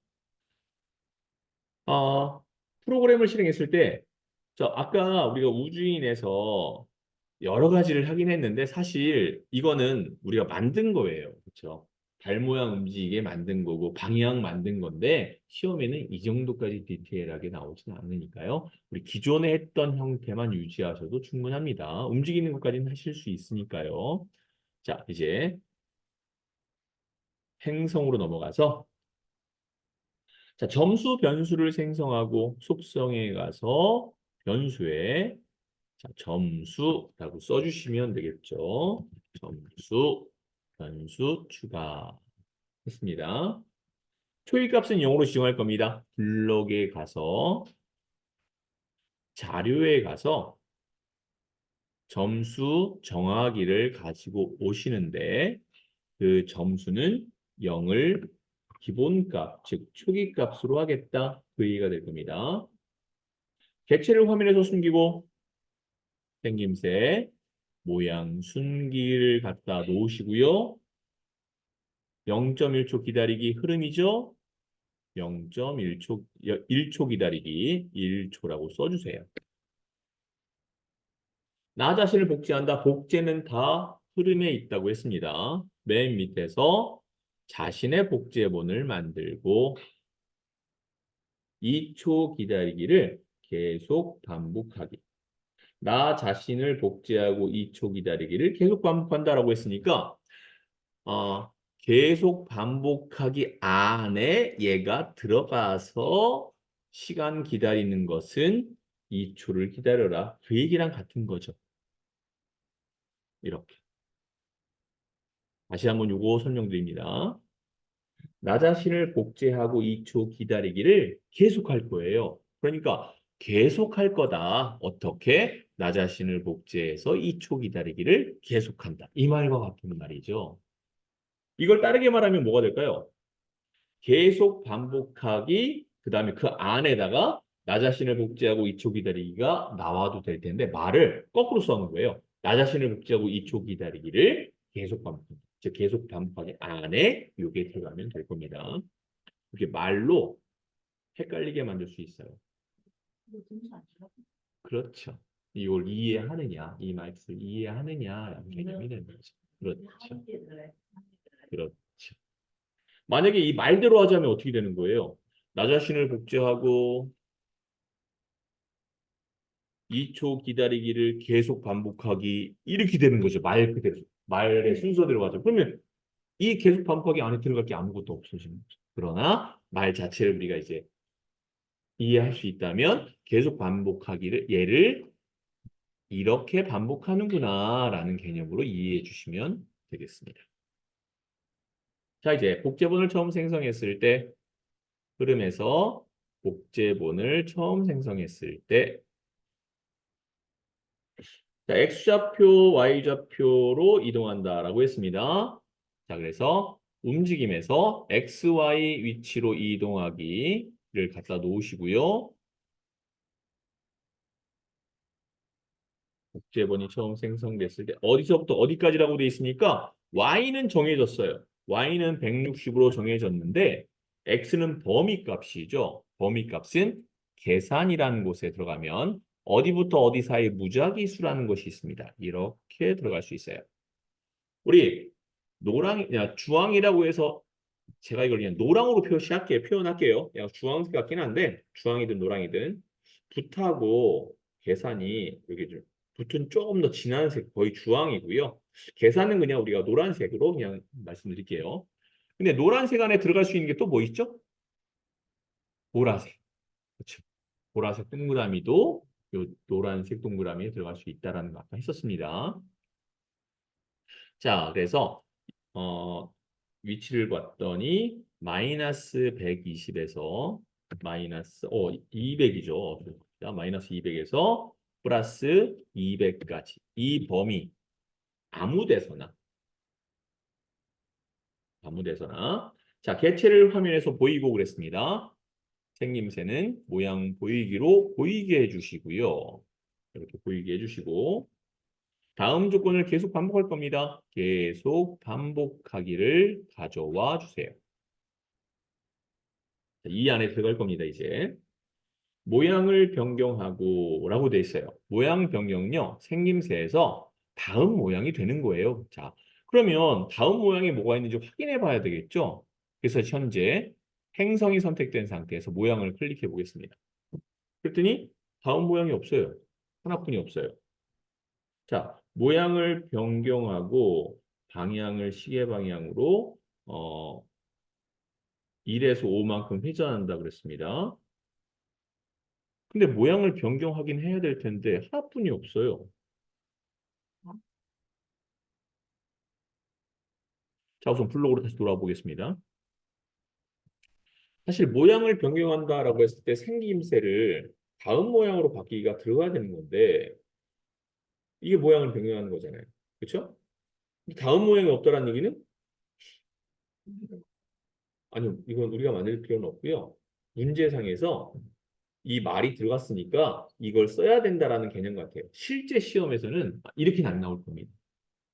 프로그램을 실행했을 때, 아까 우리가 우주인에서 여러 가지를 하긴 했는데 사실 이거는 우리가 만든 거예요. 그렇죠? 발 모양 움직이게 만든 거고 방향 만든 건데 시험에는 이 정도까지 디테일하게 나오진 않으니까요. 우리 기존에 했던 형태만 유지하셔도 충분합니다. 움직이는 것까지는 하실 수 있으니까요. 자, 이제 행성으로 넘어가서 자, 점수 변수를 생성하고 속성에 가서 변수에 자, 점수라고 써주시면 되겠죠. 점수, 변수 추가했습니다. 초이값은 0으로 지정할 겁니다. 블록에 가서 자료에 가서 점수 정하기를 가지고 오시는데 그 점수는 0을 기본값, 즉 초기값으로 하겠다. 그 얘기가 될 겁니다. 객체를 화면에서 숨기고 생김새, 모양, 순기를 갖다 놓으시고요. 0.1초 기다리기 흐름이죠. 0.1초 1초 기다리기 1초라고 써주세요. 나 자신을 복제한다. 복제는 다 흐름에 있다고 했습니다. 맨 밑에서 자신의 복제본을 만들고 2초 기다리기를 계속 반복하기. 나 자신을 복제하고 2초 기다리기를 계속 반복한다라고 했으니까 계속 반복하기 안에 얘가 들어가서 시간 기다리는 것은 2초를 기다려라. 그 얘기랑 같은 거죠. 이렇게. 다시 한번 요거 설명드립니다. 나 자신을 복제하고 2초 기다리기를 계속할 거예요. 그러니까 계속할 거다. 어떻게? 나 자신을 복제해서 2초 기다리기를 계속한다. 이 말과 같은 말이죠. 이걸 다르게 말하면 뭐가 될까요? 계속 반복하기, 그 다음에 그 안에다가 나 자신을 복제하고 2초 기다리기가 나와도 될 텐데 말을 거꾸로 써는 거예요. 나 자신을 복제하고 2초 기다리기를 계속 반복하기. 즉 계속 반복하기 안에 이게 들어가면 될 겁니다. 이게 말로 헷갈리게 만들 수 있어요. 그렇죠. 이걸 이해하느냐, 이 말씀을 이해하느냐 개념이 되는 거죠. 그렇죠. 그렇죠. 만약에 이 말대로 하자면 어떻게 되는 거예요? 나 자신을 복제하고 2초 기다리기를 계속 반복하기 이렇게 되는 거죠. 말 그대로. 말의 순서대로 가죠. 그러면 이 계속 반복하기 안에 들어갈 게 아무것도 없어지는 거죠. 그러나 말 자체를 우리가 이제 이해할 수 있다면 계속 반복하기를 얘를 이렇게 반복하는구나 라는 개념으로 이해해 주시면 되겠습니다. 자, 이제 복제본을 처음 생성했을 때 흐름에서 복제본을 처음 생성했을 때 자, X좌표, Y좌표로 이동한다라고 했습니다. 자, 그래서 움직임에서 XY 위치로 이동하기를 갖다 놓으시고요. 복제본이 처음 생성됐을 때 어디서부터 어디까지라고 돼 있으니까 Y는 정해졌어요. Y는 160으로 정해졌는데 X는 범위값이죠. 범위값은 계산이라는 곳에 들어가면 어디부터 어디 사이 무작위수라는 것이 있습니다. 이렇게 들어갈 수 있어요. 우리 주황이라고 해서 제가 이걸 그냥 노랑으로 표현할게요. 그냥 주황색 같긴 한데 주황이든 노랑이든 붓하고 계산이 여기 좀 붓은 조금 더 진한 색 거의 주황이고요. 계산은 그냥 우리가 노란색으로 그냥 말씀드릴게요. 근데 노란색 안에 들어갈 수 있는 게 또 뭐 있죠? 보라색. 그렇죠. 보라색 동그라미도 요 노란색 동그라미에 들어갈 수 있다라는 거 아까 했었습니다. 자, 그래서 위치를 봤더니 마이너스 120에서 마이너스 200이죠. 마이너스 200에서 플러스 200까지 이 범위 아무 데서나 아무 데서나 자, 개체를 화면에서 보이고 그랬습니다. 생김새는 모양 보이기로 보이게 해주시고요. 이렇게 보이게 해주시고 다음 조건을 계속 반복할 겁니다. 계속 반복하기를 가져와 주세요. 이 안에 들어갈 겁니다, 이제. 모양을 변경하고 라고 돼 있어요. 모양 변경요. 생김새에서 다음 모양이 되는 거예요. 자, 그러면 다음 모양이 뭐가 있는지 확인해 봐야 되겠죠? 그래서 현재 행성이 선택된 상태에서 모양을 클릭해 보겠습니다. 그랬더니 다음 모양이 없어요. 하나뿐이 없어요. 자, 모양을 변경하고 방향을 시계 방향으로 1에서 5만큼 회전한다 그랬습니다. 근데 모양을 변경하긴 해야 될 텐데 하나뿐이 없어요. 자, 우선 블록으로 다시 돌아와 보겠습니다. 사실 모양을 변경한다라고 했을 때 생김새를 다음 모양으로 바뀌기가 들어가야 되는 건데 이게 모양을 변경하는 거잖아요. 그렇죠? 다음 모양이 없다라는 얘기는 아니요. 이건 우리가 만들 필요는 없고요. 문제상에서 이 말이 들어갔으니까 이걸 써야 된다라는 개념 같아요. 실제 시험에서는 이렇게는 안 나올 겁니다.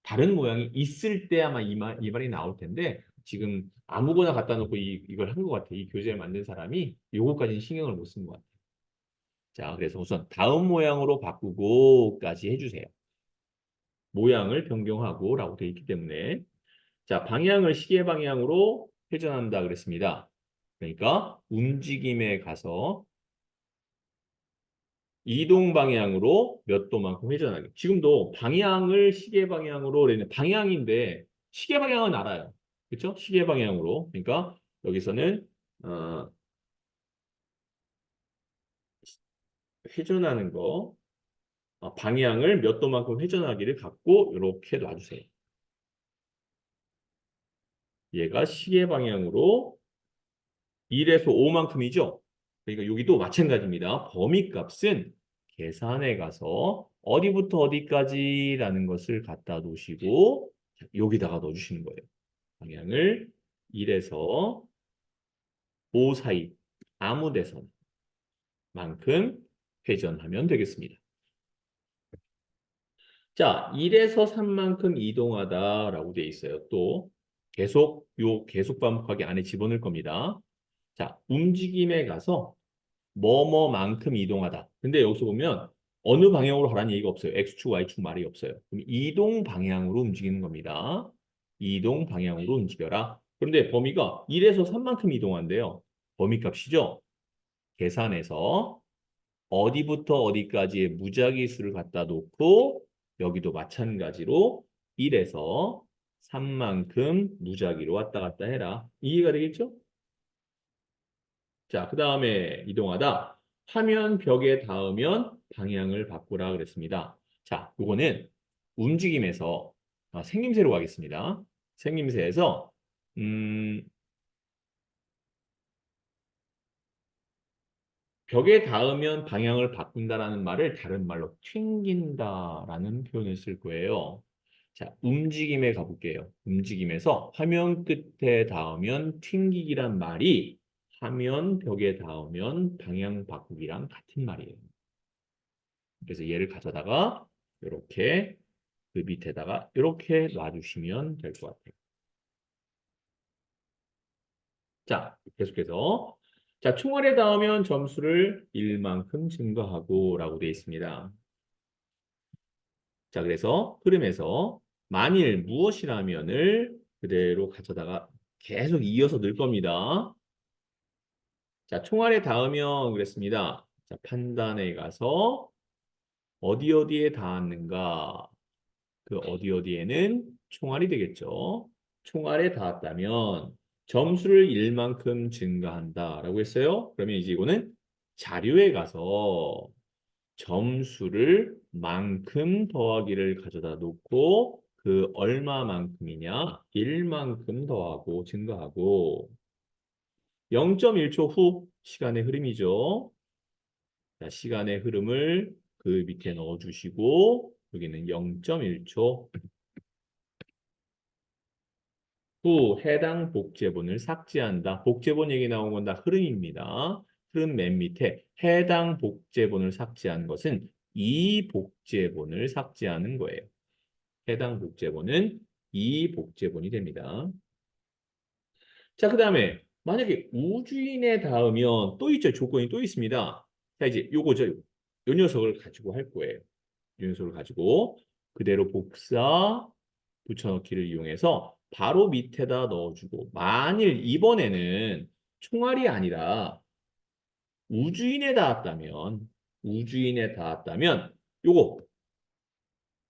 다른 모양이 있을 때 아마 이 말이 나올 텐데 지금 아무거나 갖다 놓고 이걸 한 것 같아요. 이 교재를 만든 사람이 요거까지는 신경을 못 쓴 것 같아요. 자, 그래서 우선 다음 모양으로 바꾸고까지 해주세요. 모양을 변경하고 라고 되어 있기 때문에 자, 방향을 시계 방향으로 회전한다 그랬습니다. 그러니까 움직임에 가서 이동 방향으로 몇 도만큼 회전하기. 지금도 방향을 시계 방향으로 그랬는데 방향인데 시계 방향은 알아요. 그렇죠? 시계 방향으로. 그러니까 여기서는 어, 회전하는 거 방향을 몇 도만큼 회전하기를 갖고 이렇게 놔주세요. 얘가 시계 방향으로 1에서 5만큼이죠. 그러니까 여기도 마찬가지입니다. 범위값은 계산에 가서 어디부터 어디까지라는 것을 갖다 놓으시고 여기다가 넣어주시는 거예요. 방향을 1에서 5 사이 아무 데서나 만큼 회전하면 되겠습니다. 자, 1에서 3만큼 이동하다라고 되어 있어요. 또 계속 반복하기 안에 집어넣을 겁니다. 자, 움직임에 가서 뭐뭐만큼 이동하다. 근데 여기서 보면 어느 방향으로 하라는 얘기가 없어요. X축, Y축 말이 없어요. 그럼 이동 방향으로 움직이는 겁니다. 이동 방향으로 움직여라. 그런데 범위가 1에서 3만큼 이동한대요. 범위값이죠. 계산해서 어디부터 어디까지의 무작위 수를 갖다 놓고 여기도 마찬가지로 1에서 3만큼 무작위로 왔다 갔다 해라. 이해가 되겠죠? 자, 그 다음에 이동하다. 화면 벽에 닿으면 방향을 바꾸라 그랬습니다. 자, 요거는 움직임에서 생김새로 가겠습니다. 생김새에서 음, 벽에 닿으면 방향을 바꾼다라는 말을 다른 말로 튕긴다라는 표현을 쓸 거예요. 자, 움직임에 가볼게요. 움직임에서 화면 끝에 닿으면 튕기기란 말이 화면 벽에 닿으면 방향 바꾸기랑 같은 말이에요. 그래서 얘를 가져다가 이렇게 그 밑에다가 이렇게 놔주시면 될 것 같아요. 자, 계속해서 자, 총알에 닿으면 점수를 1만큼 증가하고 라고 되어 있습니다. 자, 그래서 흐름에서 만일 무엇이라면을 그대로 가져다가 계속 이어서 넣을 겁니다. 자, 총알에 닿으면 그랬습니다. 자, 판단에 가서 어디 어디에 닿았는가? 그 어디 어디에는 총알이 되겠죠. 총알에 닿았다면 점수를 1만큼 증가한다라고 했어요. 그러면 이제 이거는 자료에 가서 점수를 만큼 더하기를 가져다 놓고 그 얼마만큼이냐? 1만큼 더하고 증가하고 0.1초 후 시간의 흐름이죠. 자, 시간의 흐름을 그 밑에 넣어주시고 여기는 0.1초 후 해당 복제본을 삭제한다. 복제본 얘기 나온 건 다 흐름입니다. 흐름 맨 밑에 해당 복제본을 삭제한 것은 이 복제본을 삭제하는 거예요. 해당 복제본은 이 복제본이 됩니다. 자, 그 다음에 만약에 우주인에 닿으면 또 있죠. 조건이 또 있습니다. 자, 이제 요거죠. 요 녀석을 가지고 할 거예요. 요 녀석을 가지고 그대로 복사 붙여넣기를 이용해서 바로 밑에다 넣어주고 만일 이번에는 총알이 아니라 우주인에 닿았다면 요거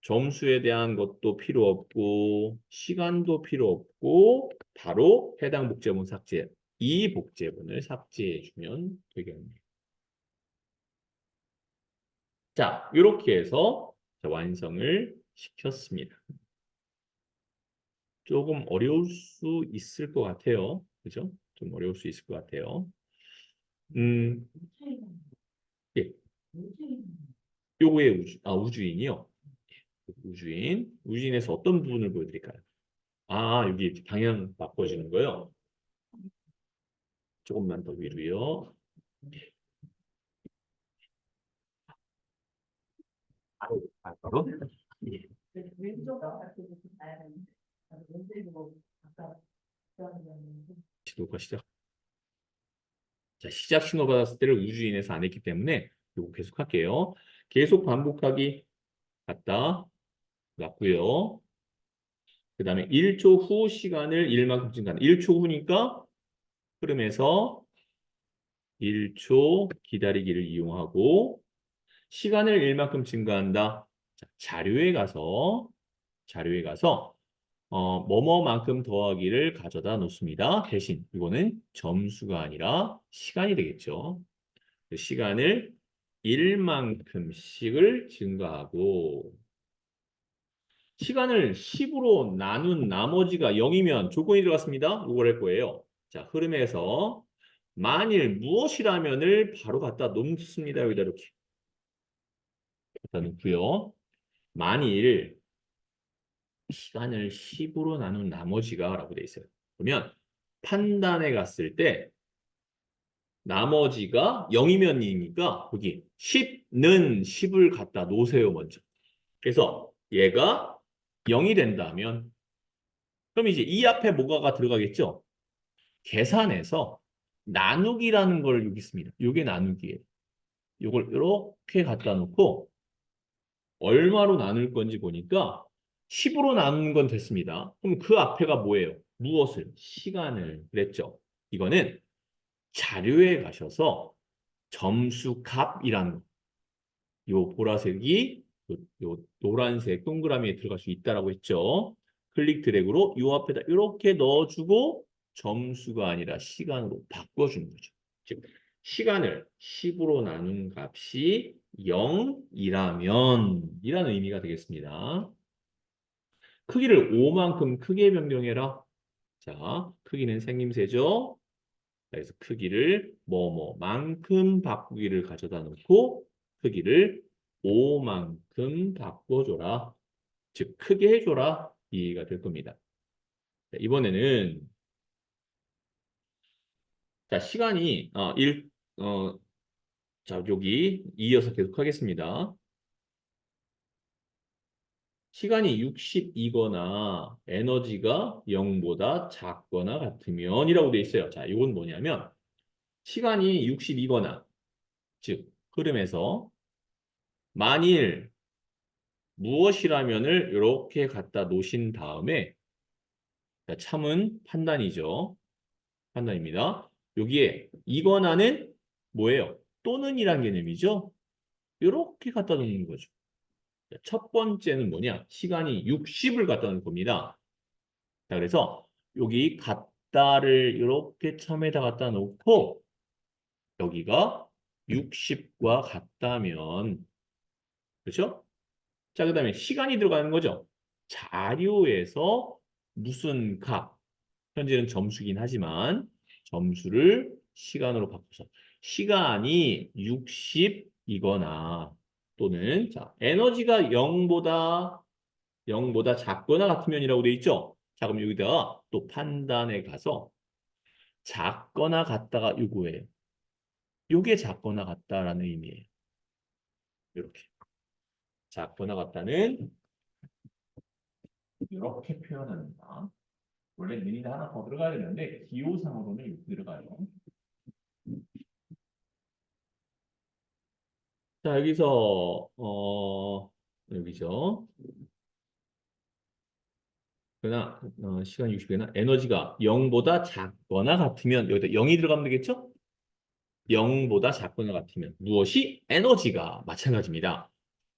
점수에 대한 것도 필요 없고 시간도 필요 없고 바로 해당 복제본 삭제 이 복제본을 삭제해 주면 되겠네요. 자, 이렇게 해서 완성을 시켰습니다. 조금 어려울 수 있을 것 같아요. 그죠? 좀 어려울 수 있을 것 같아요. 음, 예. 요거의 우주인이요. 우주인에서 어떤 부분을 보여드릴까요? 여기 이렇게 방향 바꿔주는 거요. 조금만 더 위로요. 바로. 예. 녹화 시작. 자, 시작 신호 받았을 때를 우주인에서 안 했기 때문에 이거 계속 할게요. 계속 반복하기 갔다 놨고요. 그 다음에 1초 후 시간을 1만큼 증가한다. 1초 후니까 흐름에서 1초 기다리기를 이용하고 시간을 1만큼 증가한다. 자, 자료에 가서 뭐뭐만큼 더하기를 가져다 놓습니다. 대신 이거는 점수가 아니라 시간이 되겠죠. 그 시간을 1만큼씩을 증가하고 시간을 10으로 나눈 나머지가 0이면 조건이 들어갔습니다. 이걸 할 거예요. 자, 흐름에서 만일 무엇이라면을 바로 갖다 놓습니다. 여기다 이렇게 갖다 놓고요. 만일 시간을 10으로 나눈 나머지가 라고 돼 있어요. 그러면 판단에 갔을 때 나머지가 0이면 2니까 여기 10는 10을 갖다 놓으세요. 먼저. 그래서 얘가 0이 된다면 그럼 이제 이 앞에 뭐가가 들어가겠죠? 계산해서 나누기라는 걸 여기 있습니다. 요게 나누기예요. 요걸 이렇게 갖다 놓고 얼마로 나눌 건지 보니까 10으로 나누는 건 됐습니다. 그럼 그 앞에가 뭐예요? 무엇을? 시간을 그랬죠. 이거는 자료에 가셔서 점수값이라는 거. 요 보라색이 요 노란색 동그라미에 들어갈 수 있다라고 했죠. 클릭 드래그로 요 앞에다 이렇게 넣어주고 점수가 아니라 시간으로 바꿔주는 거죠. 즉 시간을 10으로 나눈 값이 0이라면 이라는 의미가 되겠습니다. 크기를 5만큼 크게 변경해라. 자, 크기는 생김새죠. 그래서 크기를 뭐뭐만큼 바꾸기를 가져다 놓고 크기를 5만큼 바꿔줘라. 즉 크게 해줘라. 이해가 될 겁니다. 자, 이번에는 자 시간이 자 여기 이어서 계속 하겠습니다. 시간이 60이거나 에너지가 0보다 작거나 같으면 이라고 돼 있어요. 자, 이건 뭐냐면 시간이 60이거나 즉 흐름에서 만일 무엇이라면을 이렇게 갖다 놓으신 다음에 참은 판단이죠. 판단입니다. 여기에 이거나는 뭐예요? 또는이란 개념이죠. 이렇게 갖다 놓는 거죠. 첫 번째는 뭐냐? 시간이 60을 갖다 놓은 겁니다. 자, 그래서 여기 갖다를 이렇게 처음에다 갖다 놓고 여기가 60과 같다면 그렇죠? 자, 그 다음에 시간이 들어가는 거죠. 자료에서 무슨 값, 현재는 점수긴 하지만 점수를 시간으로 바꿔서 시간이 60이거나 또는 자 에너지가 0보다 작거나 같으면이라고 돼 있죠. 자, 그럼 여기다가 또 판단에 가서 작거나 같다가 요거예요. 요게 작거나 같다라는 의미예요. 이렇게 작거나 같다는 이렇게 표현합니다. 원래 미니가 하나 더 들어가야 되는데 기호상으로는 이렇게 들어가요. 자, 여기서 여기죠. 그러나 시간 60이나 에너지가 0보다 작거나 같으면 여기다 0이 들어가면 되겠죠? 0보다 작거나 같으면 무엇이? 에너지가 마찬가지입니다.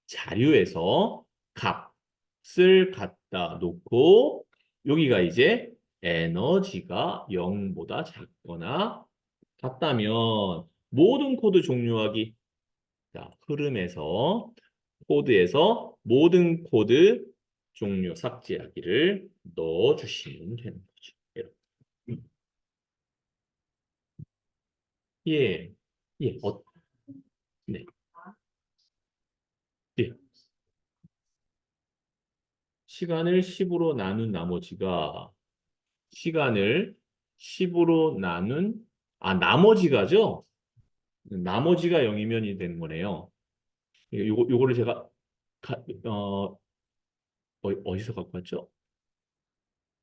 자료에서 값을 갖다 놓고 여기가 이제 에너지가 0보다 작거나 같다면 모든 코드 종료하기. 자, 흐름에서 코드에서 모든 코드 종료 삭제하기를 넣어주시면 되는 거죠. 이렇게. 예, 예, 네, 예. 시간을 10으로 나눈 나머지가 시간을 10으로 나눈 나머지가죠? 나머지가 0이면이 되는 거네요. 요거를 제가 가, 어, 어디서 갖고 왔죠?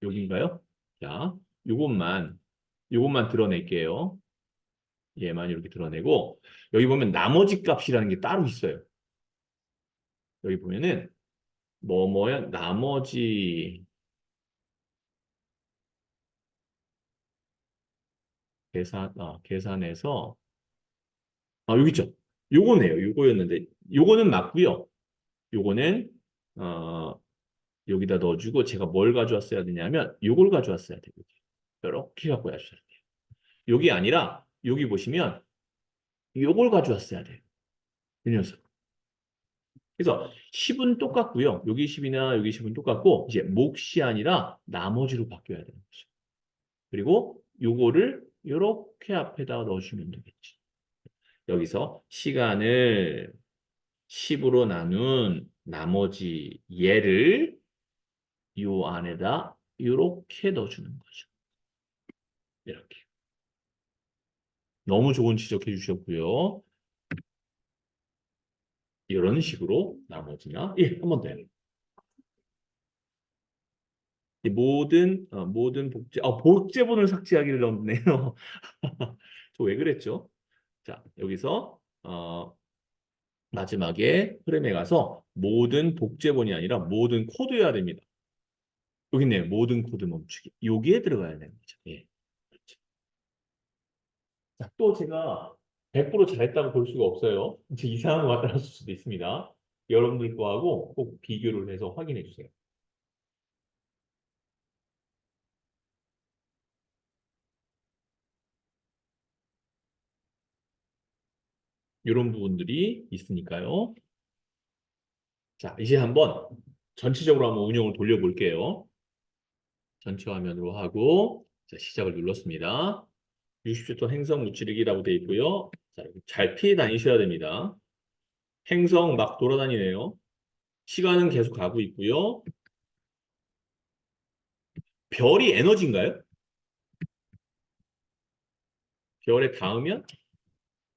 여기인가요? 자, 요것만 드러낼게요. 얘만 이렇게 드러내고 여기 보면 나머지 값이라는 게 따로 있어요. 여기 보면은 뭐뭐야 나머지 계산해서 여기 있죠. 요거네요. 요거였는데 요거는 맞고요. 요거는 어 여기다 넣어주고 제가 뭘 가져왔어야 되냐면 요걸 가져왔어야 돼요. 이렇게 갖고 와주셔야 돼요. 여기 아니라 여기 보시면 요걸 가져왔어야 돼요. 이 녀석. 그래서 10은 똑같고요. 여기 10이나 여기 10은 똑같고 이제 몫이 아니라 나머지로 바뀌어야 되는 거죠. 그리고 요거를 이렇게 앞에다가 넣으시면 되겠지. 여기서 시간을 10으로 나눈 나머지 얘를 요 안에다 이렇게 넣어주는 거죠. 이렇게. 너무 좋은 지적해 주셨고요. 이런 식으로 나머지나 예, 한 번 더요. 이 모든 복제본을 삭제하기를 넣었네요. 저 왜 그랬죠? 자, 여기서 마지막에 프레임에 가서 모든 복제본이 아니라 모든 코드여야 됩니다. 여기 있네요. 모든 코드 멈추기. 여기에 들어가야 되는 거죠. 예. 그렇죠. 자, 또 제가 100% 잘했다고 볼 수가 없어요. 이제 이상한 거 나타날 수도 있습니다. 여러분들 거하고 꼭 비교를 해서 확인해 주세요. 이런 부분들이 있으니까요. 자, 이제 한번 전체적으로 한번 운영을 돌려볼게요. 전체 화면으로 하고 자, 시작을 눌렀습니다. 60초 동안 행성 무찌르기라고 되어 있고요. 자, 잘 피해 다니셔야 됩니다. 행성 막 돌아다니네요. 시간은 계속 가고 있고요. 별이 에너지인가요? 별에 닿으면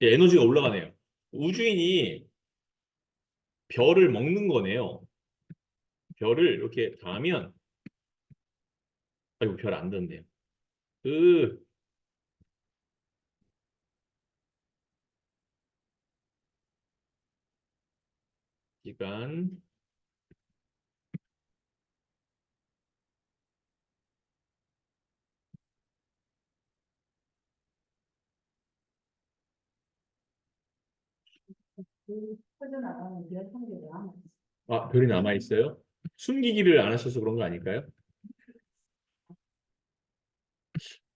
예, 에너지가 올라가네요. 우주인이 별을 먹는 거네요. 별을 이렇게 닿으면 아이고 별 안 닿네요. 그 시간 별이 남아 있어요? 숨기기를 안 하셔서 그런 거 아닐까요?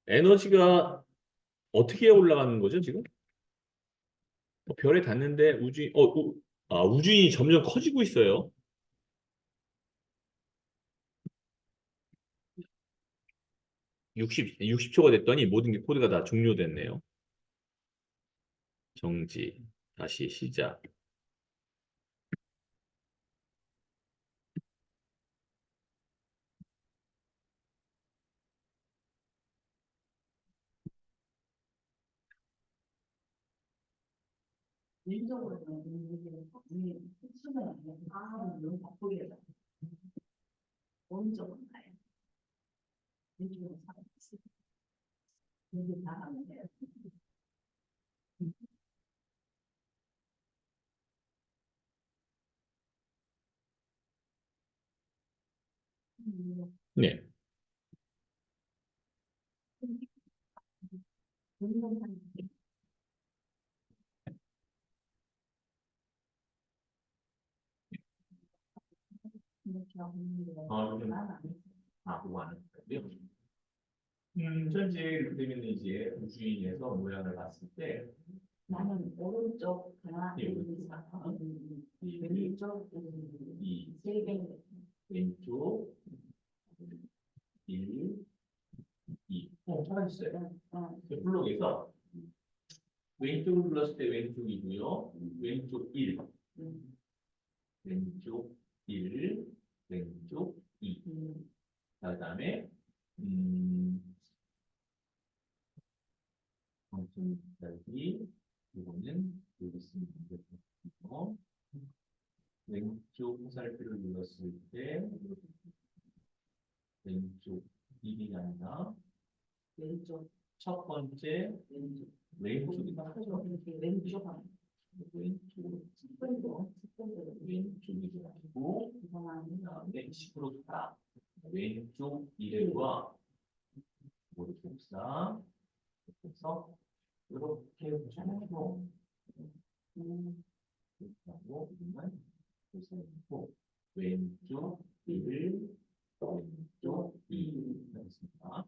에너지가 어떻게 올라가는 거죠, 지금? 별에 닿는데 우주인이 점점 커지고 있어요. 60초가 됐더니 모든 게 코드가 다 종료됐네요. 정지, 다시 시작. 네. 그거 안 했고요. 현재 이렇게 되면 이제 우주인에서 모양을 봤을 때 나는 오른쪽 하나, 예, 둘, 셋, 왼쪽, 이 세 개. 왼쪽 1, 2. 찾아주세요. 블록에서 왼쪽을 눌렀을 때 왼쪽이고요. 왼쪽 1, 왼쪽 1, 왼쪽 2. 그다음에 방금 여기 이거는 여기 쓰면 되고 왼쪽 화살표를 눌렀을 때 왼쪽 1이 아니라 왼쪽, 첫 번째 왼쪽이다 하죠. 왼쪽 하나. 왼쪽 왼쪽이 아니고 그다음에 10으로 가 왼쪽 1과 오른쪽 4 그래서 이렇게 보시면 하고 고 왼쪽 1, 왼쪽 2 있습니다.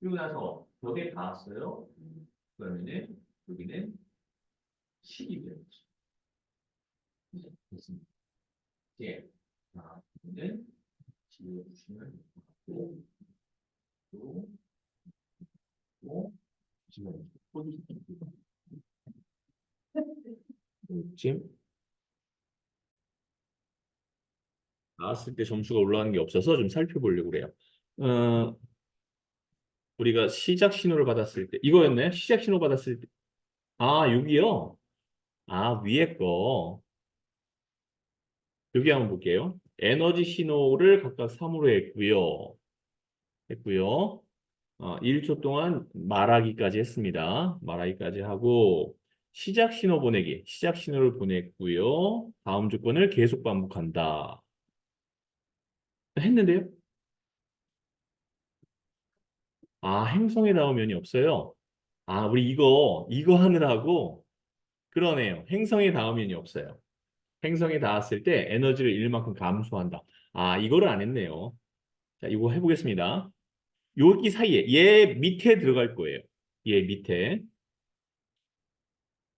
그리고 나서 벽에 닿았어요. 그러면은 여기는 10이 되는 거죠. 됐습니다. 이제 는 지워주시면 되고 또 지금 지금 나왔을 때 점수가 올라가는 게 없어서 좀 살펴보려고 그래요. 어, 우리가 시작 신호를 받았을 때 이거였나요? 시작 신호 받았을 때 아, 6이요? 아, 위에 거. 여기 한번 볼게요. 에너지 신호를 각각 3으로 했고요. 1초 동안 말하기까지 했습니다. 말하기까지 하고 시작 신호 보내기. 시작 신호를 보냈고요. 다음 조건을 계속 반복한다. 했는데요? 아, 행성에 닿은 면이 없어요. 아, 우리 이거 하느라고 그러네요. 행성에 닿은 면이 없어요. 행성에 닿았을 때 에너지를 일만큼 감소한다. 아, 이거를 안 했네요. 자, 이거 해보겠습니다. 여기 사이에 얘 밑에 들어갈 거예요. 얘 밑에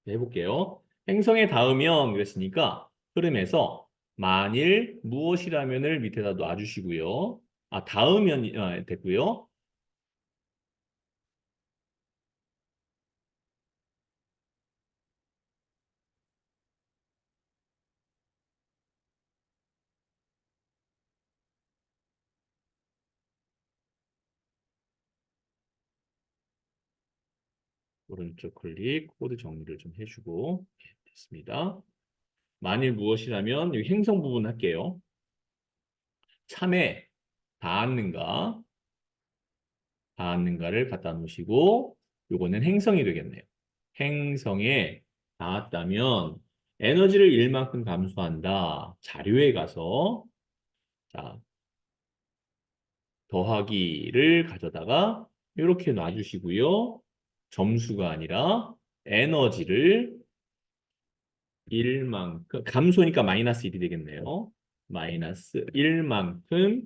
해볼게요. 행성에 닿으면 그랬으니까 흐름에서 만일 무엇이라면을 밑에다 놔주시고요. 아, 닿으면 됐고요. 오른쪽 클릭 코드 정리를 좀 해주고 됐습니다. 만일 무엇이라면 여기 행성 부분 할게요. 참에 닿았는가 닿았는가를 갖다 놓으시고 요거는 행성이 되겠네요. 행성에 닿았다면 에너지를 1만큼 감소한다. 자료에 가서 자 더하기를 가져다가 이렇게 놔주시고요. 점수가 아니라 에너지를 1만큼 감소니까 마이너스 1이 되겠네요. 마이너스 1만큼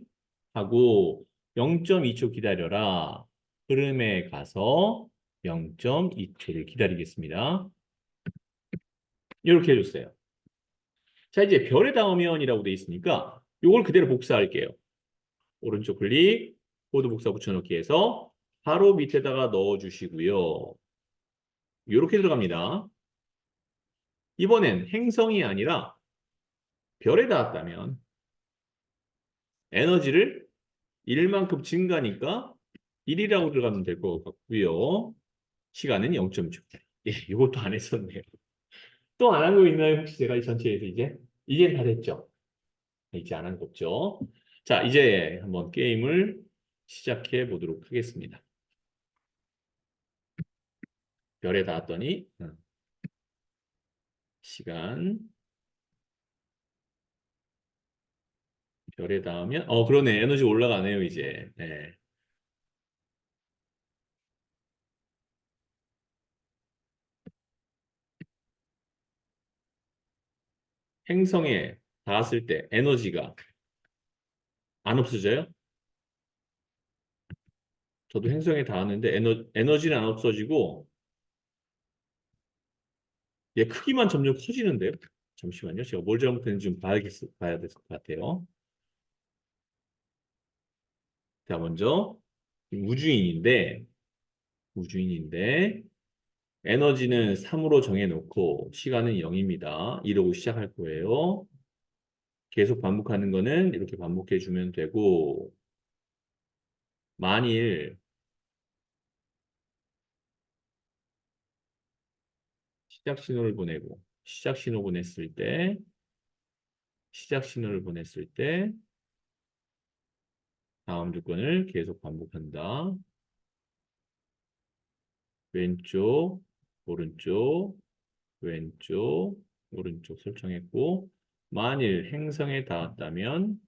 하고 0.2초 기다려라. 흐름에 가서 0.2초를 기다리겠습니다. 이렇게 해줬어요. 자, 이제 별에 닿으면이라고 돼 있으니까 이걸 그대로 복사할게요. 오른쪽 클릭, 코드 복사 붙여넣기 해서 바로 밑에다가 넣어주시고요. 이렇게 들어갑니다. 이번엔 행성이 아니라 별에 닿았다면 에너지를 1만큼 증가니까 1이라고 들어가면 될 것 같고요. 시간은 0.6초. 예, 이것도 안 했었네요. 또 안 한 거 있나요? 혹시 제가 이 전체에서 이제? 이제 다 됐죠? 이제 안 한 거 없죠? 자, 이제 한번 게임을 시작해 보도록 하겠습니다. 별에 닿았더니 시간 별에 닿으면 그러네. 에너지 올라가네요, 이제. 네. 행성에 닿았을 때 에너지가 안 없어져요? 저도 행성에 닿았는데 에너지는 안 없어지고 얘 크기만 점점 커지는데요? 잠시만요. 제가 뭘 잘못했는지 좀 봐야 될 것 같아요. 자, 먼저 우주인인데 우주인인데 에너지는 3으로 정해놓고 시간은 0입니다. 이러고 시작할 거예요. 계속 반복하는 거는 이렇게 반복해 주면 되고 만일 시작 신호를 보내고 시작 신호를 보냈을 때 다음 조건을 계속 반복한다. 왼쪽, 오른쪽, 왼쪽, 오른쪽 설정했고 만일 행성에 닿았다면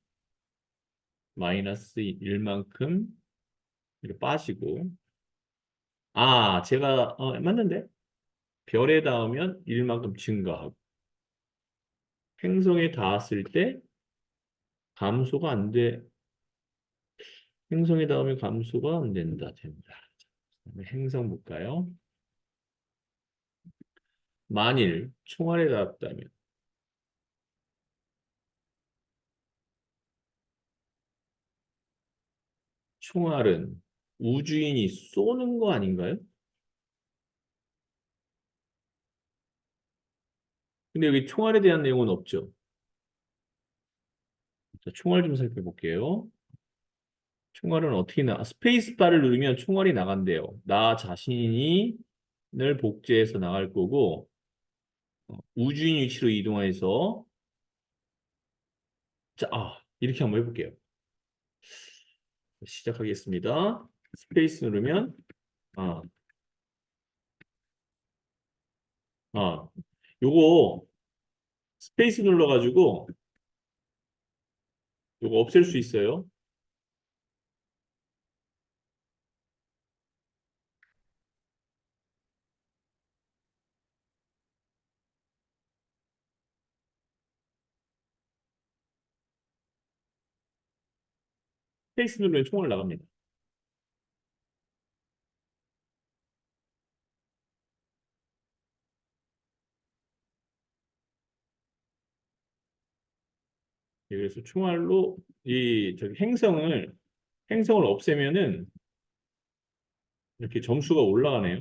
마이너스 1만큼 이렇게 빠지고 제가 맞는데 별에 닿으면 1만큼 증가하고 행성에 닿았을 때 감소가 안 돼. 행성에 닿으면 감소가 안 된다. 된다. 그다음에 행성 볼까요? 만일 총알에 닿았다면 총알은 우주인이 쏘는 거 아닌가요? 근데 여기 총알에 대한 내용은 없죠. 자, 총알 좀 살펴볼게요. 총알은 어떻게 스페이스바를 누르면 총알이 나간대요. 나 자신이 를 복제해서 나갈 거고 우주인 위치로 이동해서 자, 이렇게 한번 해볼게요. 시작하겠습니다. 스페이스 누르면 아, 아, 요거 스페이스 눌러가지고 요거 없앨 수 있어요. 스페이스 누르면 총알 나갑니다. 예, 그래서 총알로 이 저기 행성을 없애면은 이렇게 점수가 올라가네요.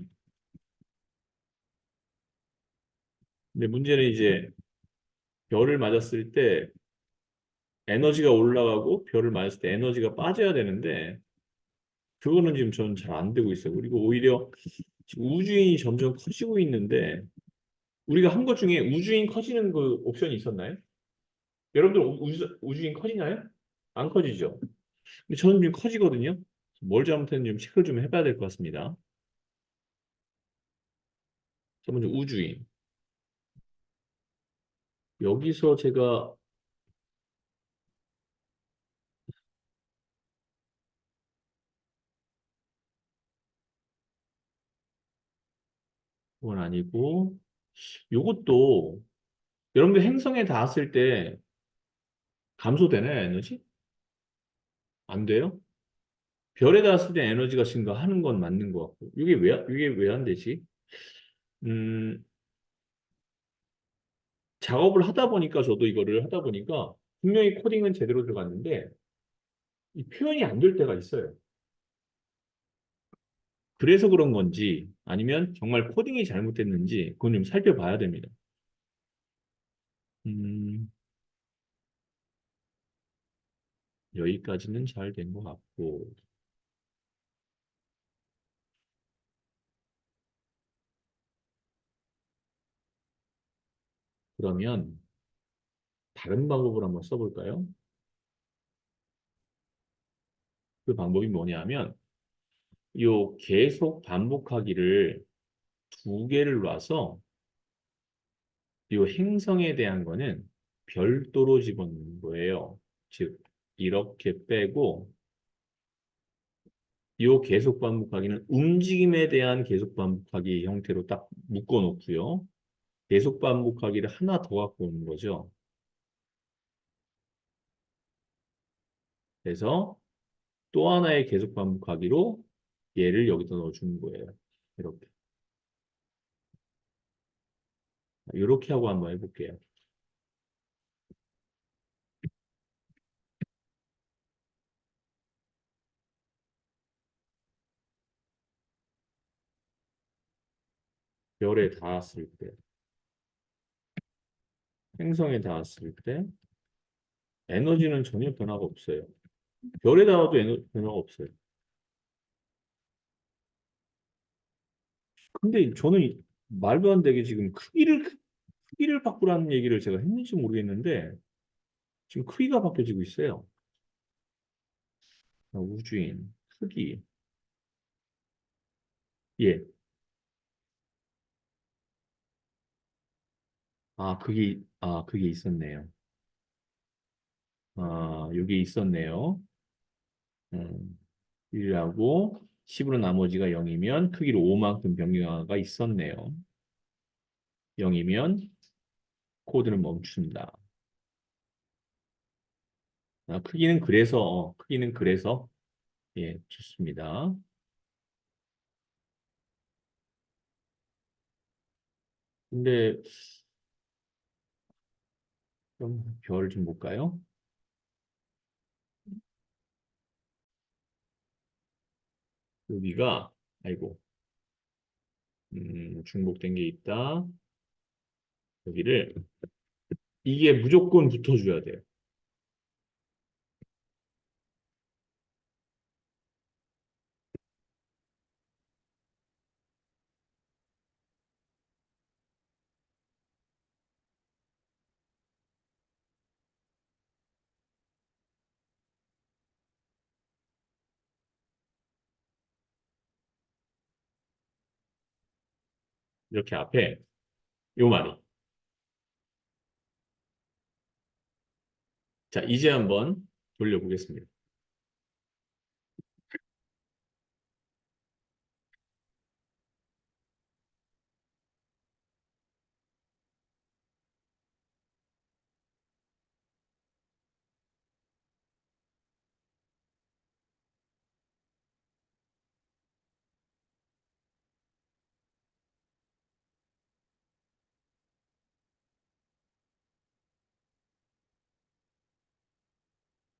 근데 문제는 이제 별을 맞았을 때 에너지가 올라가고 별을 맞았을 때 에너지가 빠져야 되는데 그거는 지금 저는 잘 안 되고 있어요. 그리고 오히려 지금 우주인이 점점 커지고 있는데 우리가 한 것 중에 우주인 커지는 그 옵션이 있었나요? 여러분들 우주인 커지나요? 안 커지죠? 근데 저는 지금 커지거든요. 뭘 잘못했는지 좀 체크를 좀 해봐야 될 것 같습니다. 자, 먼저 우주인. 여기서 제가 그건 아니고 요것도 여러분들 행성에 닿았을 때 감소되나요, 에너지? 안 돼요? 별에 닿았을 때 에너지가 증가하는 건 맞는 것 같고 이게 왜 안 되지? 음, 작업을 하다 보니까 저도 이거를 하다 보니까 분명히 코딩은 제대로 들어갔는데 이 표현이 안 될 때가 있어요. 그래서 그런 건지 아니면 정말 코딩이 잘못됐는지 그건 좀 살펴봐야 됩니다. 음, 여기까지는 잘 된 것 같고 그러면 다른 방법을 한번 써볼까요? 그 방법이 뭐냐면 요 계속 반복하기를 두 개를 놔서 요 행성에 대한 거는 별도로 집어넣는 거예요. 즉 이렇게 빼고 요 계속 반복하기는 움직임에 대한 계속 반복하기 형태로 딱 묶어 놓고요. 계속 반복하기를 하나 더 갖고 오는 거죠. 그래서 또 하나의 계속 반복하기로 얘를 여기다 넣어주는 거예요. 이렇게. 이렇게 하고 한번 해볼게요. 별에 닿았을 때, 행성에 닿았을 때 에너지는 전혀 변화가 없어요. 별에 닿아도 변화가 없어요. 근데 저는 말도 안 되게 지금 크기를 바꾸라는 얘기를 제가 했는지 모르겠는데 지금 크기가 바뀌어지고 있어요. 우주인, 크기. 예. 그게 있었네요. 여기 있었네요. 음, 1하고 10으로 나머지가 0이면 크기로 5만큼 변경화가 있었네요. 0이면 코드는 멈춘다. 크기는 그래서, 예, 좋습니다. 근데, 좀 별 좀 볼까요? 여기가 아이고 중복된 게 있다. 여기를 이게 무조건 붙어줘야 돼요. 이렇게 앞에 요 말이. 자, 이제 한번 돌려보겠습니다.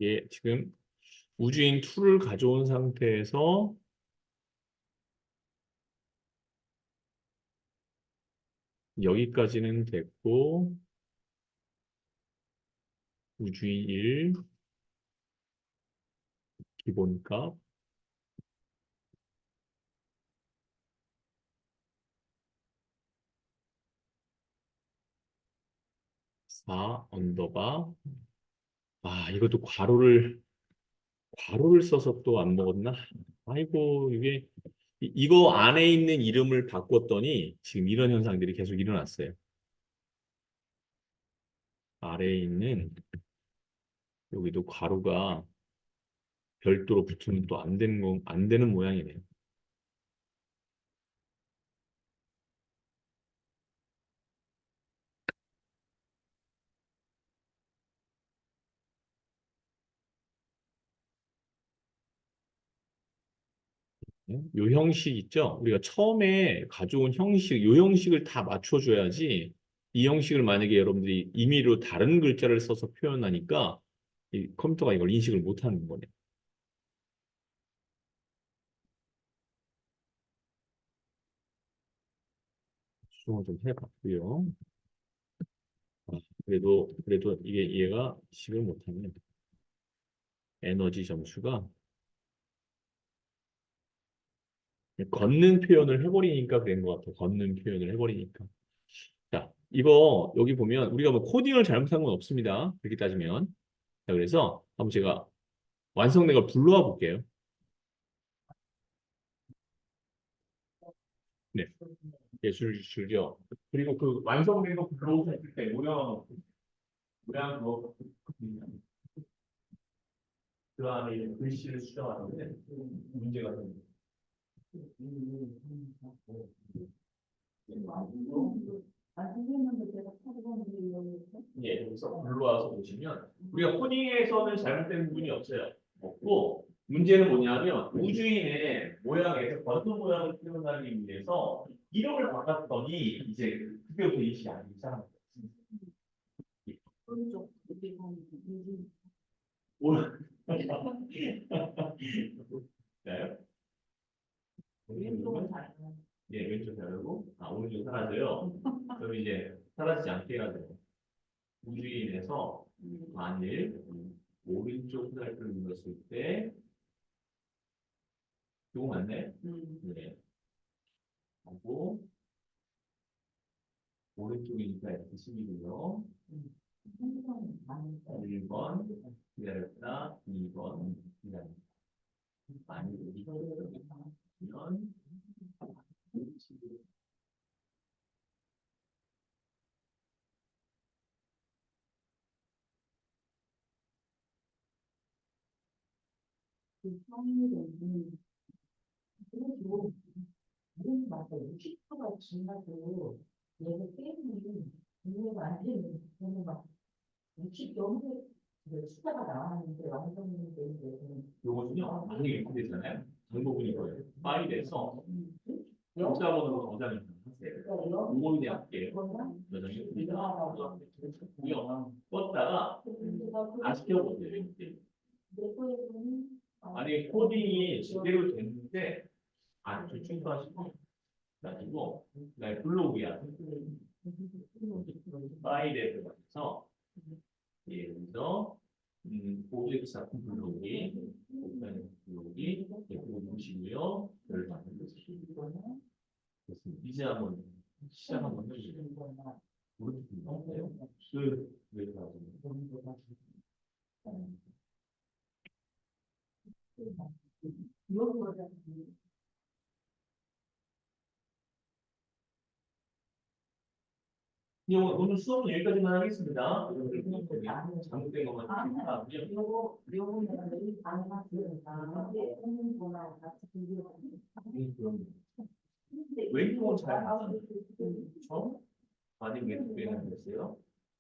이게 지금 우주인 2를 가져온 상태에서 여기까지는 됐고 우주인 1 기본값 4 언더바 이것도 괄호를 써서 또 안 먹었나? 아이고 이게 이거 안에 있는 이름을 바꿨더니 지금 이런 현상들이 계속 일어났어요. 아래에 있는 여기도 괄호가 별도로 붙으면 또 안 되는 모양이네요. 요 형식 있죠? 우리가 처음에 가져온 형식, 요 형식을 다 맞춰줘야지 이 형식을 만약에 여러분들이 임의로 다른 글자를 써서 표현하니까 이 컴퓨터가 이걸 인식을 못하는 거네요. 수정을 좀 해봤고요. 그래도 이게 얘가 인식을 못하면 에너지 점수가 걷는 표현을 해버리니까 그런 것 같아요. 걷는 표현을 해버리니까. 자, 이거 여기 보면 우리가 뭐 코딩을 잘못한 건 없습니다. 그렇게 따지면. 자, 그래서 한번 제가 완성된 걸 불러와 볼게요. 네, 예술이죠. 그리고 그 완성된 거 불러오실 때 모양 그거 그 안에 있는 글씨를 수정하는데 문제가 됩니다. 선생님도 제가 찾아보는 게 있는데 예, 여기서 불러와서 보시면 우리가 코딩에서는 잘못된 부분이 없어요. 없고 문제는 뭐냐면 우주인의 모양에서 버튼 모양을 표현하기 위해서 이름을 바꿨더니 이제 그게부터 인식이 안 되기 시작합니다. 오른쪽 이렇게 보면 오- 네. 왼쪽은 잘 예, 왼쪽 자르고 오른쪽 사라져요. 그럼 이제 사라지지 않게 해야 돼요. 우주인에서 만일 오른쪽 플랫을 눌렀을 때 이거 맞네? 네. 하고 오른쪽이니까 이렇게 12고요. 1번 기다렸다. 2번 기다렸다. 많이 기다리면 성인은 그래도 무슨 말까 60%가 지나도 얘가 게임이 이해가 안 되는 저는 막 60 넘게 숫자가 나왔는데 완성이 되는데 요거는요. 만약에 이렇게 되잖아요. 정보분이 이거예요. 파일에서 문자번호로 저장을 하세요. 요거에 대한 할게요. 저장이 껐다가 다시 켜보세요. 이렇게. 만약에 코딩이 제대로 됐는데 아주 취소하시고 가지고 네, 블로그야. 파일에 들어가서 예를 들어 고객 상품 블로기, 고객 블로기 그거 보시고요. 별 받는 거죠. 됐습니다. 이제 한번 시작 한번 해주세요. 오른쪽 나오세요. 왜 나오세요? 오늘 수업은 여기까지만 하겠습니다. 잘못된 것만 하고요. 요거는 가능한 거니까 오는 거나 같이 왼쪽은 잘 받았는데 그렇죠? 반응 계속되는 됐어요.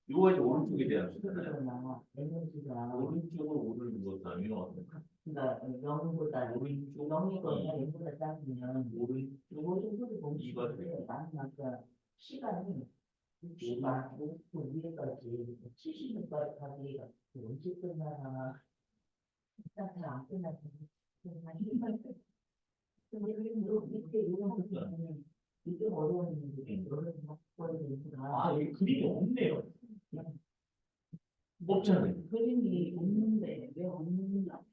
요거 이제 오른쪽에 대한 수잖아요. 오른쪽으로 오를 누웠다면 그러니까 0보다 오른쪽 0이거나 0보다 작으면 오른쪽 요거 정도를 보면 이가 돼요. 나는 아까 시간이 60만 50분 위에까지 70분까지 언제 끝나나 일단 잘안 끝나서 근데 그리고 밑에 이런 것들은 이게 어려운 일인데 이거를 막 버리는구나. 아, 여기 그림이 없네요. 없잖아요. 그림이 없는데 왜 없는가?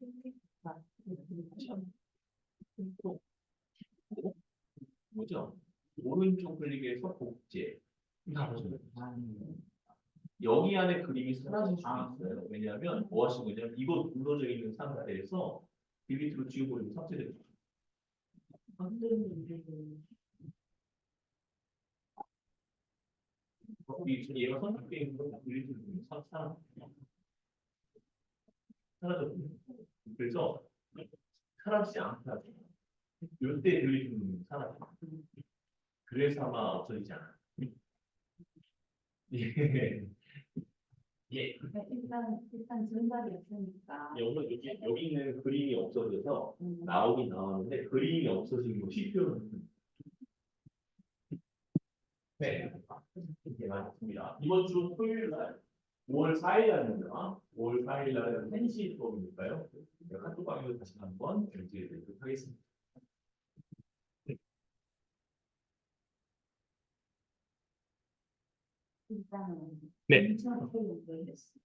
뭐죠? 오른쪽 클릭에서 복제. 나오죠. 아니, 여기 안에 그림이 사라질 수 있어요. 왜냐하면 뭐 하신 거냐면 이거 눌러져 있는 상태에서 딜리트로 지워버리면 삭제돼요. 얘가 선택되어 있는 건 딜리트로 사라졌거든요. 그래서 사라지지 않다. 이때 딜리트로 사라져. 그래서 아마 없어지지 않아요. 예. 예. 일단 증발이 없으니까. 오늘 여기 있는 그림이 없어져서 나오긴 나왔는데 그림이 없어진 거 CPU는 네. 이렇게 맞습니다. 이번 주 토요일 날 5월 4일 날입니다. 5월 4일 날은 1시 수업이니까요. 카톡 방에서 다시 한번 연결해 드리도록 하겠습니다. 일단은 네. 인천 토요일 했어.